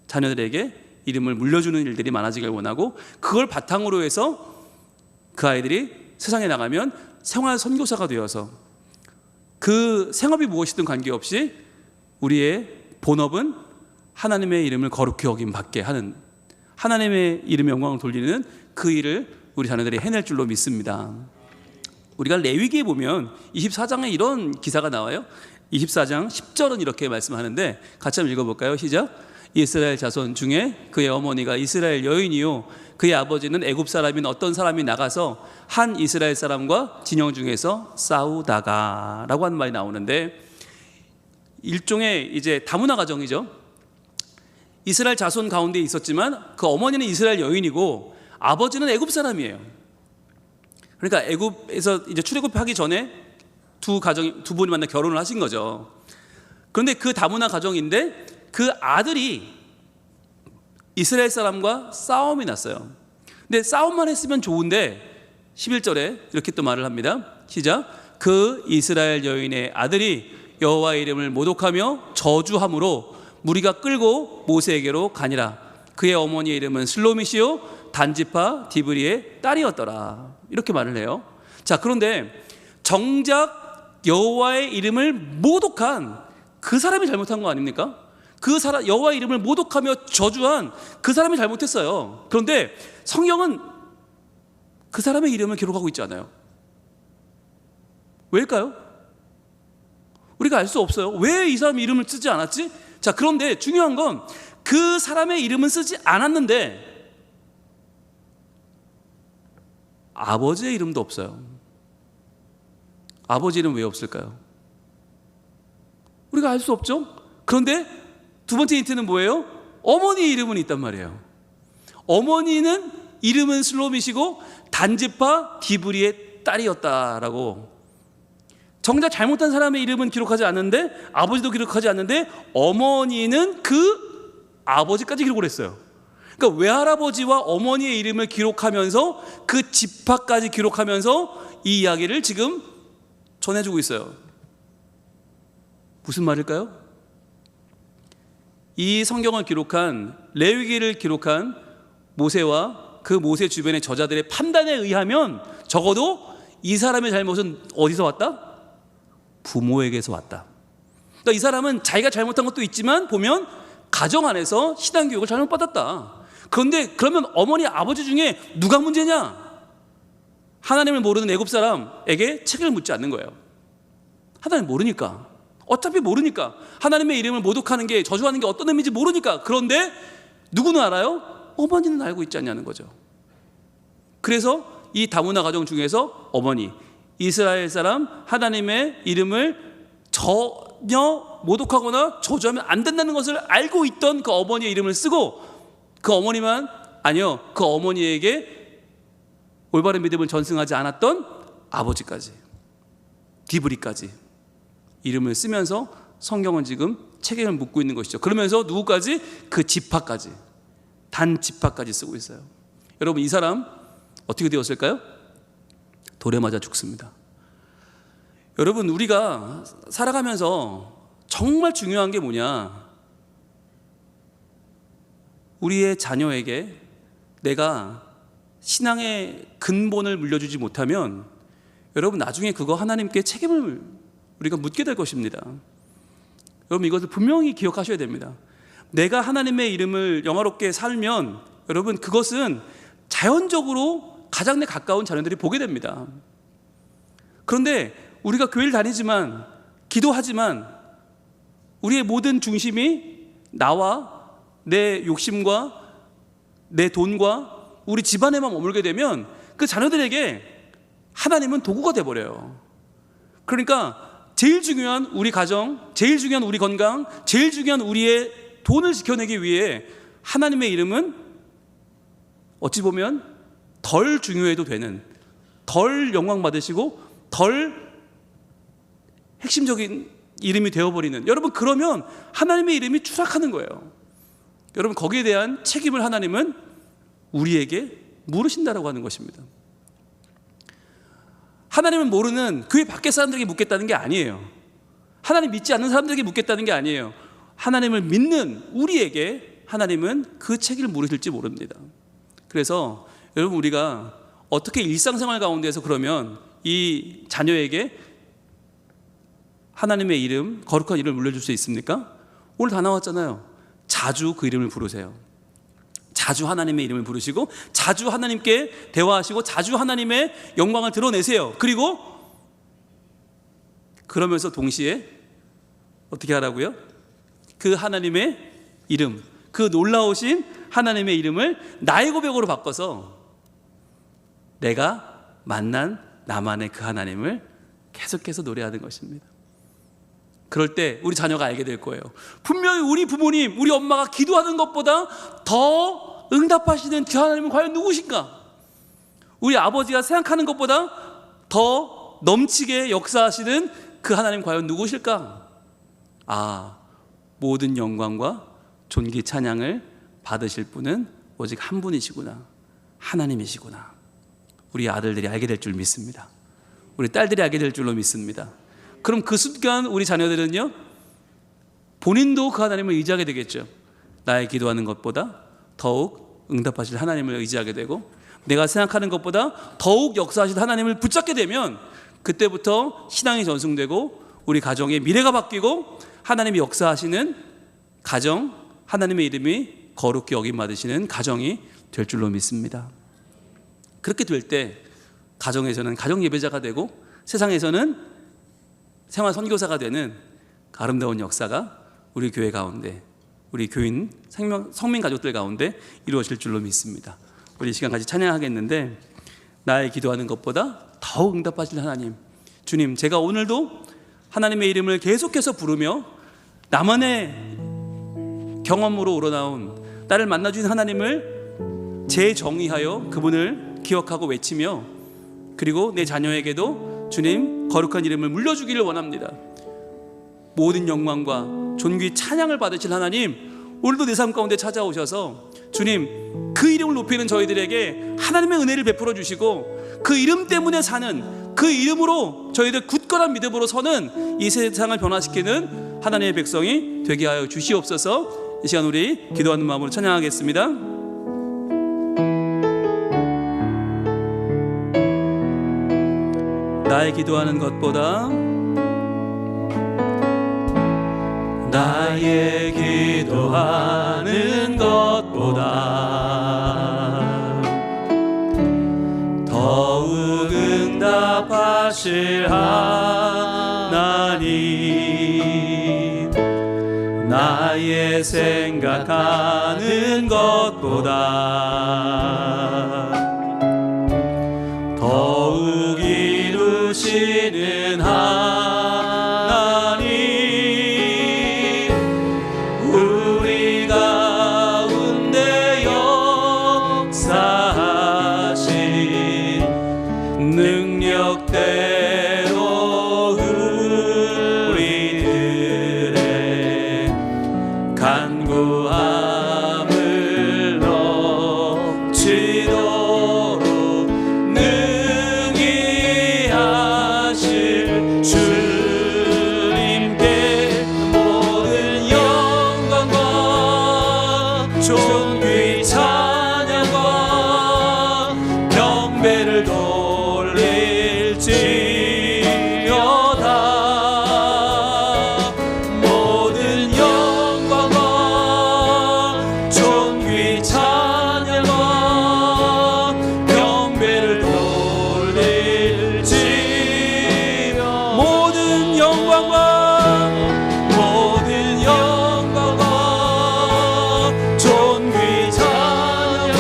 자녀들에게 이름을 물려주는 일들이 많아지길 원하고, 그걸 바탕으로 해서 그 아이들이 세상에 나가면 생활 선교사가 되어서 그 생업이 무엇이든 관계없이 우리의 본업은 하나님의 이름을 거룩히 여김 받게 하는, 하나님의 이름의 영광을 돌리는 그 일을 우리 자녀들이 해낼 줄로 믿습니다. 우리가 레위기에 보면 24장에 이런 기사가 나와요. 24장 10절은 이렇게 말씀하는데, 같이 한번 읽어볼까요? 시작. 이스라엘 자손 중에 그의 어머니가 이스라엘 여인이요 그의 아버지는 애굽 사람인 어떤 사람이 나가서 한 이스라엘 사람과 진영 중에서 싸우다가 라고 하는 말이 나오는데, 일종의 이제 다문화 가정이죠. 이스라엘 자손 가운데 있었지만 그 어머니는 이스라엘 여인이고 아버지는 애굽 사람이에요. 그러니까 애굽에서 이제 출애굽하기 전에 두 분이 만나 결혼을 하신 거죠. 그런데 그 다문화 가정인데 그 아들이 이스라엘 사람과 싸움이 났어요. 근데 싸움만 했으면 좋은데 11절에 이렇게 또 말을 합니다. 시작. 그 이스라엘 여인의 아들이 여호와의 이름을 모독하며 저주함으로 무리가 끌고 모세에게로 가니라. 그의 어머니의 이름은 슬로미시요 단지파 디브리의 딸이었더라. 이렇게 말을 해요. 자, 그런데 정작 여호와의 이름을 모독한 그 사람이 잘못한 거 아닙니까? 그 사람, 여호와의 이름을 모독하며 저주한 그 사람이 잘못했어요. 그런데 성경은 그 사람의 이름을 기록하고 있지 않아요. 왜일까요? 우리가 알 수 없어요. 왜 이 사람 이름을 쓰지 않았지? 자, 그런데 중요한 건 그 사람의 이름은 쓰지 않았는데 아버지의 이름도 없어요. 아버지 이름 왜 없을까요? 우리가 알 수 없죠. 그런데 두 번째 힌트는 뭐예요? 어머니의 이름은 있단 말이에요. 어머니는 이름은 슬로미시고 단지파 디브리의 딸이었다라고. 정작 잘못한 사람의 이름은 기록하지 않는데, 아버지도 기록하지 않는데 어머니는 그 아버지까지 기록을 했어요. 그러니까 외할아버지와 어머니의 이름을 기록하면서 그 지파까지 기록하면서 이 이야기를 지금 전해주고 있어요. 무슨 말일까요? 이 성경을 기록한, 레위기를 기록한 모세와 그 모세 주변의 저자들의 판단에 의하면 적어도 이 사람의 잘못은 어디서 왔다? 부모에게서 왔다. 그러니까 이 사람은 자기가 잘못한 것도 있지만 보면 가정 안에서 신앙교육을 잘못받았다. 그런데 그러면 어머니 아버지 중에 누가 문제냐? 하나님을 모르는 애굽 사람에게 책을 묻지 않는 거예요. 하나님 모르니까, 어차피 모르니까, 하나님의 이름을 모독하는 게, 저주하는 게 어떤 의미인지 모르니까. 그런데 누구는 알아요? 어머니는 알고 있지 않냐는 거죠. 그래서 이 다문화 가정 중에서 어머니, 이스라엘 사람 하나님의 이름을 전혀 모독하거나 저주하면 안 된다는 것을 알고 있던 그 어머니의 이름을 쓰고, 그 어머니만 아니요, 그 어머니에게 올바른 믿음을 전승하지 않았던 아버지까지, 디브리까지 이름을 쓰면서 성경은 지금 책임을 묻고 있는 것이죠. 그러면서 누구까지? 그 지파까지, 단 지파까지 쓰고 있어요. 여러분, 이 사람 어떻게 되었을까요? 돌에 맞아 죽습니다. 여러분, 우리가 살아가면서 정말 중요한 게 뭐냐? 우리의 자녀에게 내가 신앙의 근본을 물려주지 못하면 여러분, 나중에 그거 하나님께 책임을 우리가 묻게 될 것입니다. 여러분, 이것을 분명히 기억하셔야 됩니다. 내가 하나님의 이름을 영화롭게 살면 여러분, 그것은 자연적으로 가장 내 가까운 자녀들이 보게 됩니다. 그런데 우리가 교회를 다니지만, 기도하지만 우리의 모든 중심이 나와 내 욕심과 내 돈과 우리 집안에만 머물게 되면 그 자녀들에게 하나님은 도구가 돼버려요. 그러니까 제일 중요한 우리 가정, 제일 중요한 우리 건강, 제일 중요한 우리의 돈을 지켜내기 위해 하나님의 이름은 어찌 보면 덜 중요해도 되는, 덜 영광 받으시고 덜 핵심적인 이름이 되어버리는, 여러분, 그러면 하나님의 이름이 추락하는 거예요. 여러분, 거기에 대한 책임을 하나님은 우리에게 물으신다라고 하는 것입니다. 하나님을 모르는 교회 밖에 사람들에게 묻겠다는 게 아니에요. 하나님 믿지 않는 사람들에게 묻겠다는 게 아니에요. 하나님을 믿는 우리에게 하나님은 그 책임을 물으실지 모릅니다. 그래서 여러분, 우리가 어떻게 일상생활 가운데서 그러면 이 자녀에게 하나님의 이름, 거룩한 이름을 물려줄 수 있습니까? 오늘 다 나왔잖아요. 자주 그 이름을 부르세요. 자주 하나님의 이름을 부르시고 자주 하나님께 대화하시고 자주 하나님의 영광을 드러내세요. 그리고 그러면서 동시에 어떻게 하라고요? 그 하나님의 이름, 그 놀라우신 하나님의 이름을 나의 고백으로 바꿔서 내가 만난 나만의 그 하나님을 계속해서 노래하는 것입니다. 그럴 때 우리 자녀가 알게 될 거예요. 분명히 우리 부모님, 우리 엄마가 기도하는 것보다 더 응답하시는 그 하나님은 과연 누구신가? 우리 아버지가 생각하는 것보다 더 넘치게 역사하시는 그 하나님 과연 누구실까? 아, 모든 영광과 존귀 찬양을 받으실 분은 오직 한 분이시구나, 하나님이시구나. 우리 아들들이 알게 될 줄 믿습니다. 우리 딸들이 알게 될 줄로 믿습니다. 그럼 그 순간 우리 자녀들은요, 본인도 그 하나님을 의지하게 되겠죠. 나의 기도하는 것보다 더욱 응답하실 하나님을 의지하게 되고, 내가 생각하는 것보다 더욱 역사하실 하나님을 붙잡게 되면 그때부터 신앙이 전승되고 우리 가정의 미래가 바뀌고 하나님이 역사하시는 가정, 하나님의 이름이 거룩히 여김받으시는 가정이 될 줄로 믿습니다. 그렇게 될 때 가정에서는 가정 예배자가 되고 세상에서는 생활 선교사가 되는 아름다운 역사가 우리 교회 가운데, 우리 교인 성민 가족들 가운데 이루어질 줄로 믿습니다. 우리 이 시간 같이 찬양하겠는데, 나의 기도하는 것보다 더욱 응답하실 하나님, 주님, 제가 오늘도 하나님의 이름을 계속해서 부르며 나만의 경험으로 우러나온 나를 만나주신 하나님을 재정의하여 그분을 기억하고 외치며, 그리고 내 자녀에게도 주님 거룩한 이름을 물려주기를 원합니다. 모든 영광과 존귀 찬양을 받으실 하나님, 오늘도 내 삶 가운데 찾아오셔서 주님, 그 이름을 높이는 저희들에게 하나님의 은혜를 베풀어 주시고 그 이름 때문에 사는, 그 이름으로 저희들 굳건한 믿음으로 서는 이 세상을 변화시키는 하나님의 백성이 되게 하여 주시옵소서. 이 시간 우리 기도하는 마음으로 찬양하겠습니다. 나의 기도하는 것보다, 나의 기도하는 것보다 더욱 응답하실 하나님, 나의 생각하는 것보다 더욱 이루시는 하나님, 우리 가운데 역사하신 능력대로 우리들의 간구함을 넘치도록 능히 하실 주님께 모든 영광과 존귀 찬양과 경배를 돌릴지어다. 모든 영광과 존귀 찬양과 경배를 돌릴지어다. 모든 영광과 존귀 찬양과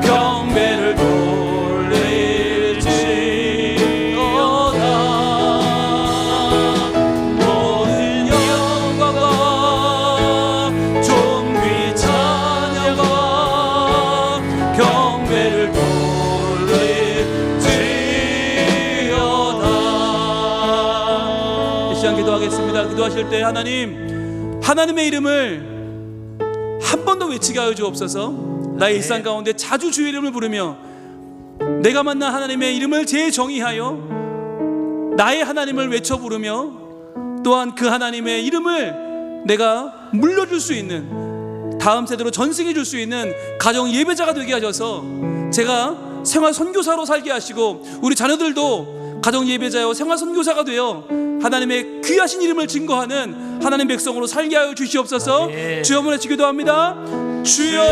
경배를 돌릴지어다. 모든 영광과 존귀 찬양과 경배를 돌릴지어다. 이 시간 기도하겠습니다. 기도하실 때 하나님의 이름을 한 번 더 외치게 하여 주옵소서. 나의 일상 가운데 자주 주의 이름을 부르며 내가 만난 하나님의 이름을 재정의하여 나의 하나님을 외쳐 부르며 또한 그 하나님의 이름을 내가 물려줄 수 있는, 다음 세대로 전승해 줄 수 있는 가정 예배자가 되게 하셔서 제가 생활 선교사로 살게 하시고 우리 자녀들도 가정 예배자요 생활 선교사가 되어 하나님의 귀하신 이름을 증거하는 하나님 백성으로 살게 하여 주시옵소서. 주여 한번 외치 기도합니다. 주여.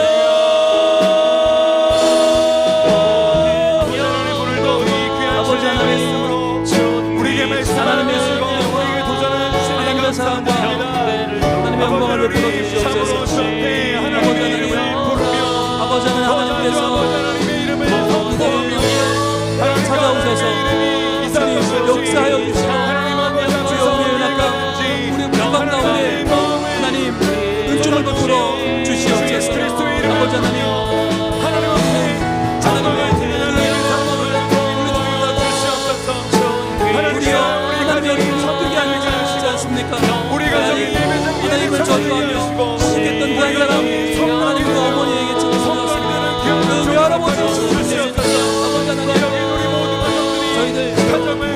아버지 하나님, 우리에게 말씀하시고 우리에게 도전을 주시는 하나님의 사랑과 하나님의 영광을 베풀어 주시옵소서. 아버지 하나님께서 찾아오셔서 주님 역사하여 주시고 주여 우리의 낙각 우리 불강 가운데 하나님 은총을 베풀어 주시옵소서. 아버지 하나님, 하나님의 우리여 하나님의 기쁘게 하는 줄 아시지 않습니까? 하나님을 저주하며 시켰던 그 한 사람 하나님과 어머니에게 증거하셨습니다. 그 외할아버지 주시옵소서. 아버지 하나님, 저희들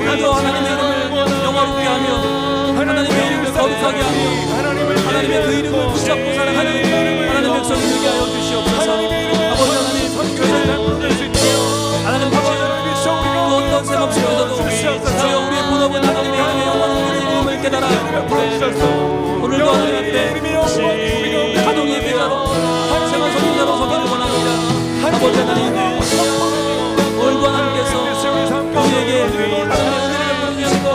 마저 하나님의 이름을 영화롭게 하며 하나님의 이름을 거룩하게 하며 하나님의 그 이름을 붙잡고 살아가는 하나님의 백성이 되게 하여 주시옵소서. 아버지 하나님, 하나님 같이 그 어떤 셈 없이서도 주여 우리의 본업은 하나님의 이름의 영광을 이름을 깨달아 오늘도 하나님 앞에 가정 예배자로 생활 선교자로 서기를 원합니다. 아버지 하나님, 오늘도 하나님께서 우리에게 하나님의 은혜를 베풀어 주시고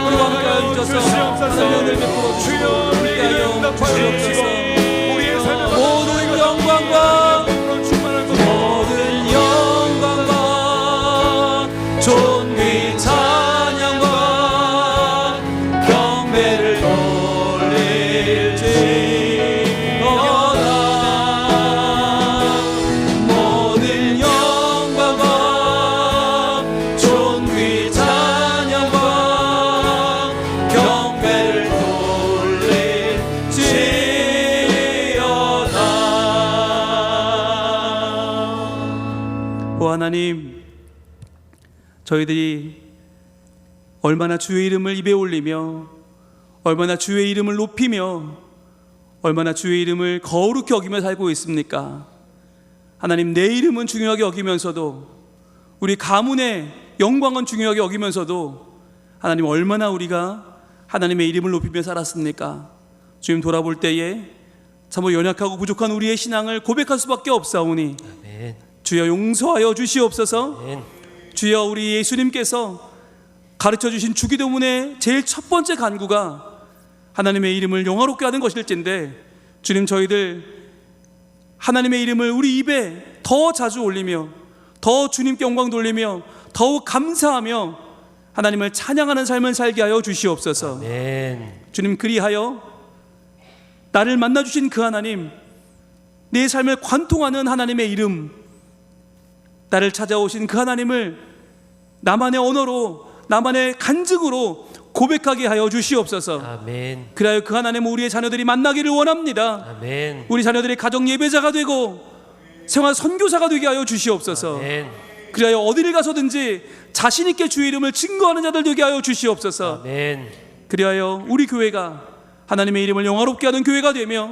우리와 함께하여 주셔서 하나님의 은혜를 베풀어 주시고 함께하여 주시옵소서. 모든 영광과 존귀 찬양과 경배를 돌릴지어다. 모든 영광과 존귀 찬양과 경배를 돌릴지어다. 또 하나님, 저희들이 얼마나 주의 이름을 입에 올리며 얼마나 주의 이름을 높이며 얼마나 주의 이름을 거룩히 여기며 살고 있습니까? 하나님, 내 이름은 중요하게 여기면서도, 우리 가문의 영광은 중요하게 여기면서도 하나님, 얼마나 우리가 하나님의 이름을 높이며 살았습니까? 주님, 돌아볼 때에 참으로 연약하고 부족한 우리의 신앙을 고백할 수밖에 없사오니 아멘. 주여 용서하여 주시옵소서. 아멘. 주여, 우리 예수님께서 가르쳐 주신 주기도문의 제일 첫 번째 간구가 하나님의 이름을 영화롭게 하는 것일진데, 주님, 저희들 하나님의 이름을 우리 입에 더 자주 올리며 더 주님께 영광 돌리며 더욱 감사하며 하나님을 찬양하는 삶을 살게 하여 주시옵소서. 아멘. 주님, 그리하여 나를 만나주신 그 하나님, 내 삶을 관통하는 하나님의 이름, 나를 찾아오신 그 하나님을 나만의 언어로, 나만의 간증으로 고백하게 하여 주시옵소서. 아멘. 그리하여 그 하나님을 우리의 자녀들이 만나기를 원합니다. 아멘. 우리 자녀들이 가정 예배자가 되고 생활 선교사가 되게 하여 주시옵소서. 아멘. 그리하여 어디를 가서든지 자신 있게 주의 이름을 증거하는 자들 되게 하여 주시옵소서. 아멘. 그리하여 우리 교회가 하나님의 이름을 영화롭게 하는 교회가 되며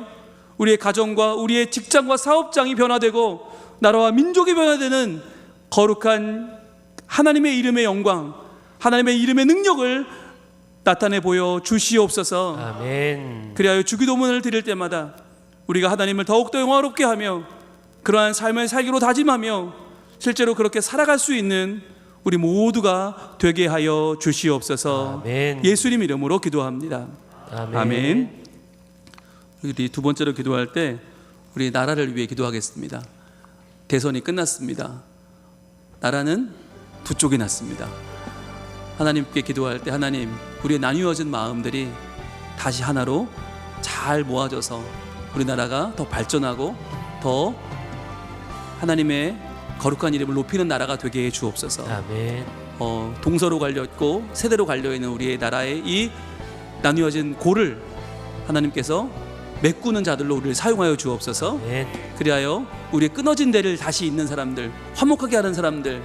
우리의 가정과 우리의 직장과 사업장이 변화되고 나라와 민족이 변화되는 거룩한 하나님의 이름의 영광, 하나님의 이름의 능력을 나타내 보여 주시옵소서. 아멘. 그리하여 주기도문을 드릴 때마다 우리가 하나님을 더욱더 영화롭게 하며 그러한 삶을 살기로 다짐하며 실제로 그렇게 살아갈 수 있는 우리 모두가 되게 하여 주시옵소서. 아멘. 예수님 이름으로 기도합니다. 아멘. 아멘. 우리 두 번째로 기도할 때 우리 나라를 위해 기도하겠습니다. 대선이 끝났습니다. 나라는 두 쪽이 났습니다. 하나님께 기도할 때, 하나님, 우리의 나뉘어진 마음들이 다시 하나로 잘 모아져서 우리나라가 더 발전하고 더 하나님의 거룩한 이름을 높이는 나라가 되게 해 주옵소서. 아멘. 동서로 갈렸고 세대로 갈려있는 우리의 나라의 이 나뉘어진 골을 하나님께서 메꾸는 자들로 우리를 사용하여 주옵소서. 아멘. 그리하여 우리의 끊어진 데를 다시 잇는 사람들, 화목하게 하는 사람들,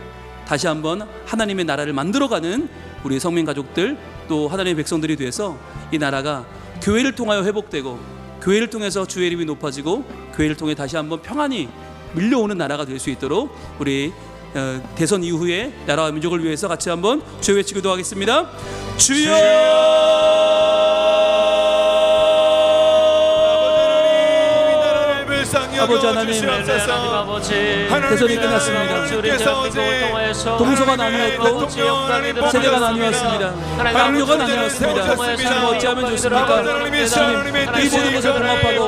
다시 한번 하나님의 나라를 만들어가는 우리 성민 가족들, 또 하나님의 백성들이 돼서 이 나라가 교회를 통하여 회복되고 교회를 통해서 주의 이름이 높아지고 교회를 통해 다시 한번 평안이 밀려오는 나라가 될 수 있도록 우리 대선 이후에 나라와 민족을 위해서 같이 한번 주여 외치기도 하겠습니다. 주여! 아버지 하나님, 대선이 끝났습니다. 동서가 나뉘었고 세대가 나뉘었습니다. 남녀가 나뉘었습니다. 주님, 어찌하면 좋습니까? 주님, 이 모든 것을 봉합하고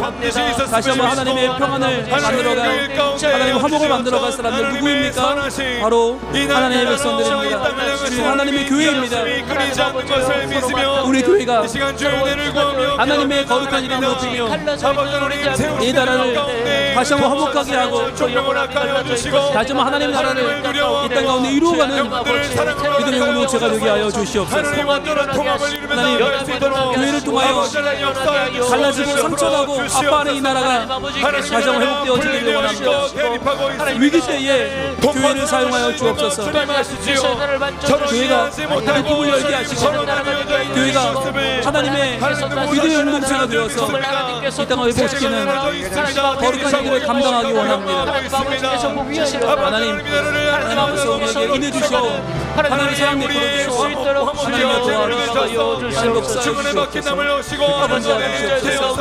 다시 한번 하나님의 평안을 만들어갈, 하나님의 화목을 만들어갈 사람들 누구입니까? 바로 하나님의 백성들입니다. 주님, 하나님의 교회입니다. 우리 교회가 하나님의 거룩한 이름을 높이며 이 나라를 다시 한번 화목하게 하고 다시 한번 하나님의 나라를 이 땅 가운데 이루어가는 믿음의 공동체가 되게 하여 주시옵소서. 하나님, 교회를 통하여 갈라지고 상처나고 아파하는 이 나라가 다시 한번 회복되어지기를 원합니다. 위기 때에 교회를 사용하여 주옵소서. 교회가 기쁨을 열게 하시고 교회가 하나님의 믿음의 공동체가 되어서 이 땅을 회복시키는 거룩한 일을 감당하기 원합니다. 하나님, 하나님께서 우리에게 인해 주시고 하나님의 사랑 내버려 주시고 하나님의 도와주시고 하나님 역사해 주시옵소서.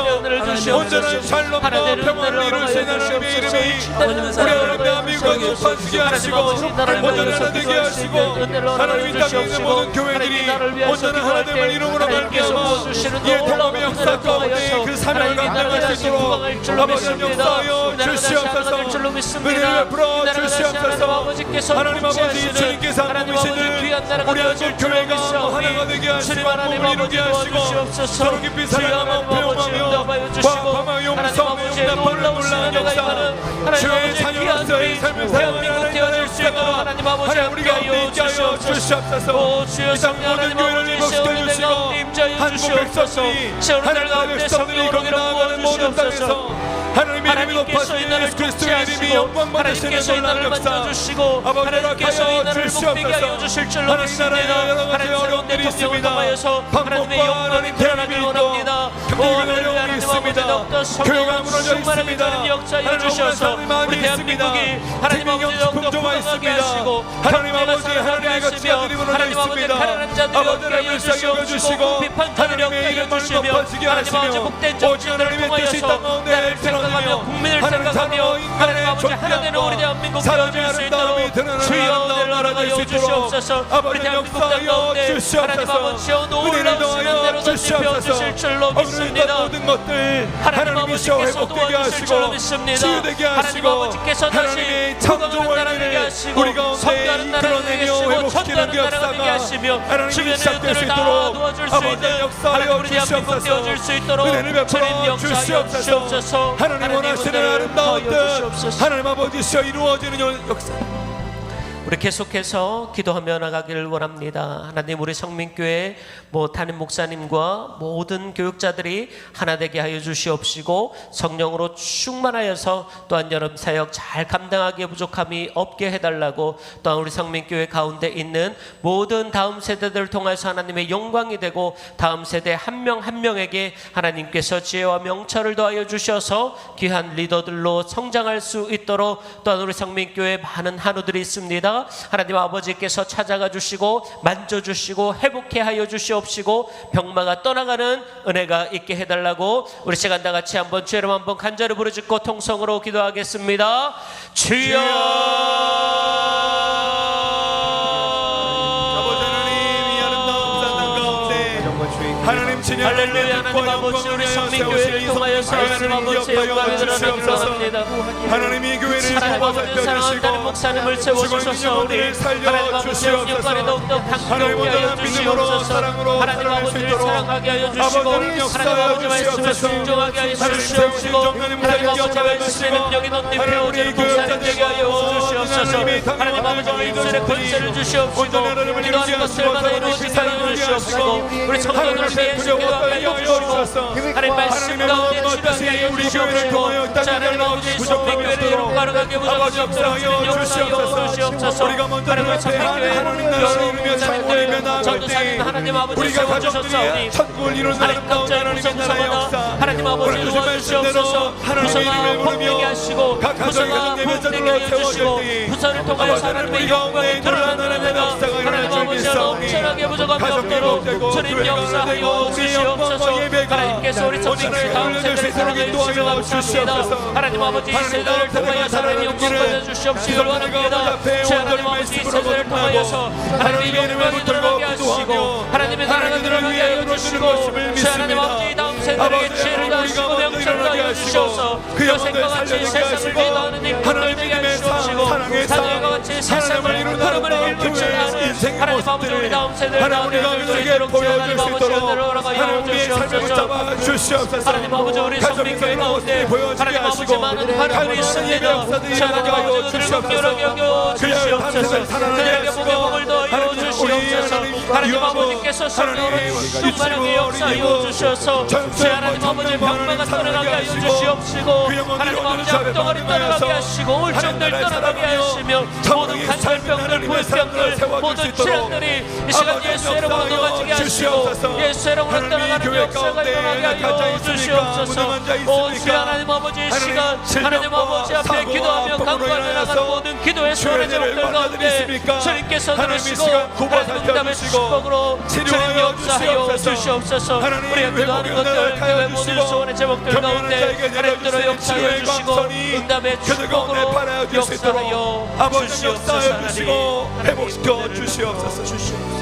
온전한 샬롬과 평안을 이루시는 하나님의 이름이 우리 하나님 대한민국을 높아지게 하시고 온전한 되게 하시고 하나님 이 땅에 있는 모든 교회들이 온전한 하나님을 이루므로 말미암아 이 통합의 역사 가운데 그 사명을 감당할 수 있도록 아버지 역사하여 주시옵소서. 은혜를 베풀어 주시옵소서. 하나님 아버지, 주님께서 안보이시는 우리 한국 교회가 하나가 되게 하시고 몸을 이루게 하시고 서로 깊이 사랑하며 배움하며 과감하게 용서하며 용납하는 놀라운 역사, 주의 자녀로서의 삶을 살아가는 되어질 수 있도록 하나님 우리가 있게 하여 주시옵소서. 이 땅 모든 교회를 회복시켜 주시고 한국 백성들이 하나님 백성들이 거기 나아가는 모든 땅에서 하나님의 이름이 하나님께서 이 나라를 높아지는 예수 그리스도의 이름이 통치하시고 영광 받으시는 하나님께서 이 나라를 놀라운 역사 만져주시고 하나님께서 이 나라를 복되게 하여 주실 줄로 하나님 믿습니다. 나라에 여러 가지 하나님 새로운 어려움들이 대통령을 있습니다. 통하여서 하나님의 영광이 드러나길 원합니다. 오 하나님 하나님 아버지 더욱더 성령으로 충만하게 하는 역사해 주셔서 우리 대한민국이 하나님 아버지 더욱더 부강하게 하시고 하나님 아버지 살아나게 하나님의 하시며 가치가 드리무너져 하나님 아버지 있습니다. 가난한 자들이 얻게 하여 아버지를 주시옵시고 비판자들이 얻게 하여 주시며 하나님 아버지 복된 정치인들을 통하여서 나를 생각하며 국민을 생각하며 하나님 아버지 하나 되는 우리 대한민국 되어질 수 있도록 주여 은혜를 허락하여 주시옵소서. 우리 대한민국 땅 가운데 하나님 아버지여 놀라운 수면대로 던집혀 주실 줄로 믿습니다. 모든 것들 하나님 아버지께서 도와주실 줄로 믿습니다. 하나님 아버지께서 다시 부강한 나라 되게 하시고 선교하는 나라 되게 하시고 전도하는 나라가 되게 하시며 주변의 이웃들을 다 도와줄 수 있는 하나님 우리 대한민국 되어줄 수 있도록 주님 역사하여 주시옵소서. 하나님 원하시는 아름다운 뜻 하나님 아버지시여 이루어지는 역사 우리 계속해서 기도하며 나가기를 원합니다. 하나님 우리 성민교회 담임 목사님과 모든 교육자들이 하나 되게 하여 주시옵시고 성령으로 충만하여서 또한 여름 사역 잘 감당하기에 부족함이 없게 해달라고 또한 우리 성민교회 가운데 있는 모든 다음 세대들을 통해서 하나님의 영광이 되고 다음 세대 한 명 한 명에게 하나님께서 지혜와 명철을 더하여 주셔서 귀한 리더들로 성장할 수 있도록 또한 우리 성민교회에 많은 한우들이 있습니다. 하나님 아버지께서 찾아가 주시고 만져주시고 회복해 하여 주시옵시고 병마가 떠나가는 은혜가 있게 해달라고 우리 시간 다 같이 한번 주의 이름 한번 간절히 부르짖고 통성으로 기도하겠습니다. 주여 하나님 진영 할렐루야. 하나님 아버지 우리 성민교회를 통하여서 하나님 아버지의 영광이 드러나기를 원합니다. 하나님 이 교회를 하나님 아버지 사랑하는 다른 목사님을 세워주셔서 우리 하나님 아버지 영역관에 더욱더 강력하게 하여 주시옵소서. 하나님 아버지를 사랑하게 하여 주시고 하나님 아버지 말씀을 순종하게 하여 주시옵시고 하나님 아버지 말씀의 능력이 덧입혀오는 목사님에게 하여 주시옵소서. 하나님 아버지 우리 입술에 권세를 주시옵시고 기도하는 것들마다 이루어지게 하여 주시옵시고 우리 성도들을 위해 기도하게 하여 주시고 하나님 말씀 가운데 주하게 하여 주시옵시고 하나님 아버지 성민교회를 영광하게 부탁드려 주시옵소서. 하나님 성민교회 목사님들 전도사님 하나님 아버지 세워주셨사오니 하나님 각자의 구성소마다 하나님 아버지 도와주시옵소서. 구성아 복되게 하시고 구성아 복되게 하여 주시고 구성을 통하여서 하나님의 영광이 드러나는 은혜가 하나님 아버지와 넘쳐나게 부족함이 없도록 주님 역사하여 주시옵소서. 하나님께서 우리 성민교회 다음 세대를 사랑해 주시며 감사합니다. 하나님 아버지 이 세대를 통하여서 하나님 영광 받아주시옵시길 원합니다. 주 하나님 아버지 이 세대를 통하여서 하나님의 영광이 드러나게 하시고 하나님의 나라가 드러나게 하여 주시고 주 하나님 아버지 다음 세대에게 지혜를 다하시고 명철을 하여 주셔서 요셉과 같이 세상을 리더하는 인권을 되게 하시옵시고 다니엘과 같이 세상을 흐름을 읽을 줄 아는 하나님 아버지 우리 다음 세대를 나누어줄 수 있도록 주 하나님 아버지 은혜를 허락하여 주시옵소서. 하나님 아버지 우리 성민교회 가운데 하나님 아버지 많은 화려함이 있습니다. 주 하나님 아버지 그들을 극렬하게 여겨 주시옵소서. 그들에게 복의 복을 더하여 주시옵소서. 하나님 아버지께서 성령으로 충만하게 역사하여 주셔서 주 하나님 아버지 병마가 떠나가게 하여 주시옵시고 하나님 아버지 악덩어리 떠나가게 하시고 우울증들 떠나가게 하시며 모든 간절병들 부혈병들 모든 질환들이 이 시간 예수의 이름으로 녹아지게 하시고 예수의 이름으로 떠나가는 역사가 일어나게 하여 주시옵소서. 오 주 하나님 아버지 이 시간 하나님 아버지 앞에 기도하며 간구하며 나가는 모든 기도의 소원의 제목들 가운데 주님께서 들으시고 하나님 응답의 축복으로 주님 역사하여 주시옵소서. 우리가 기도하는 것들 교회 모든 소원의 제목들 가운데 하나님들로 역사하여 주시고 응답의 축복으로 역사하여 주시옵소서. 회복시켜 주시옵소서.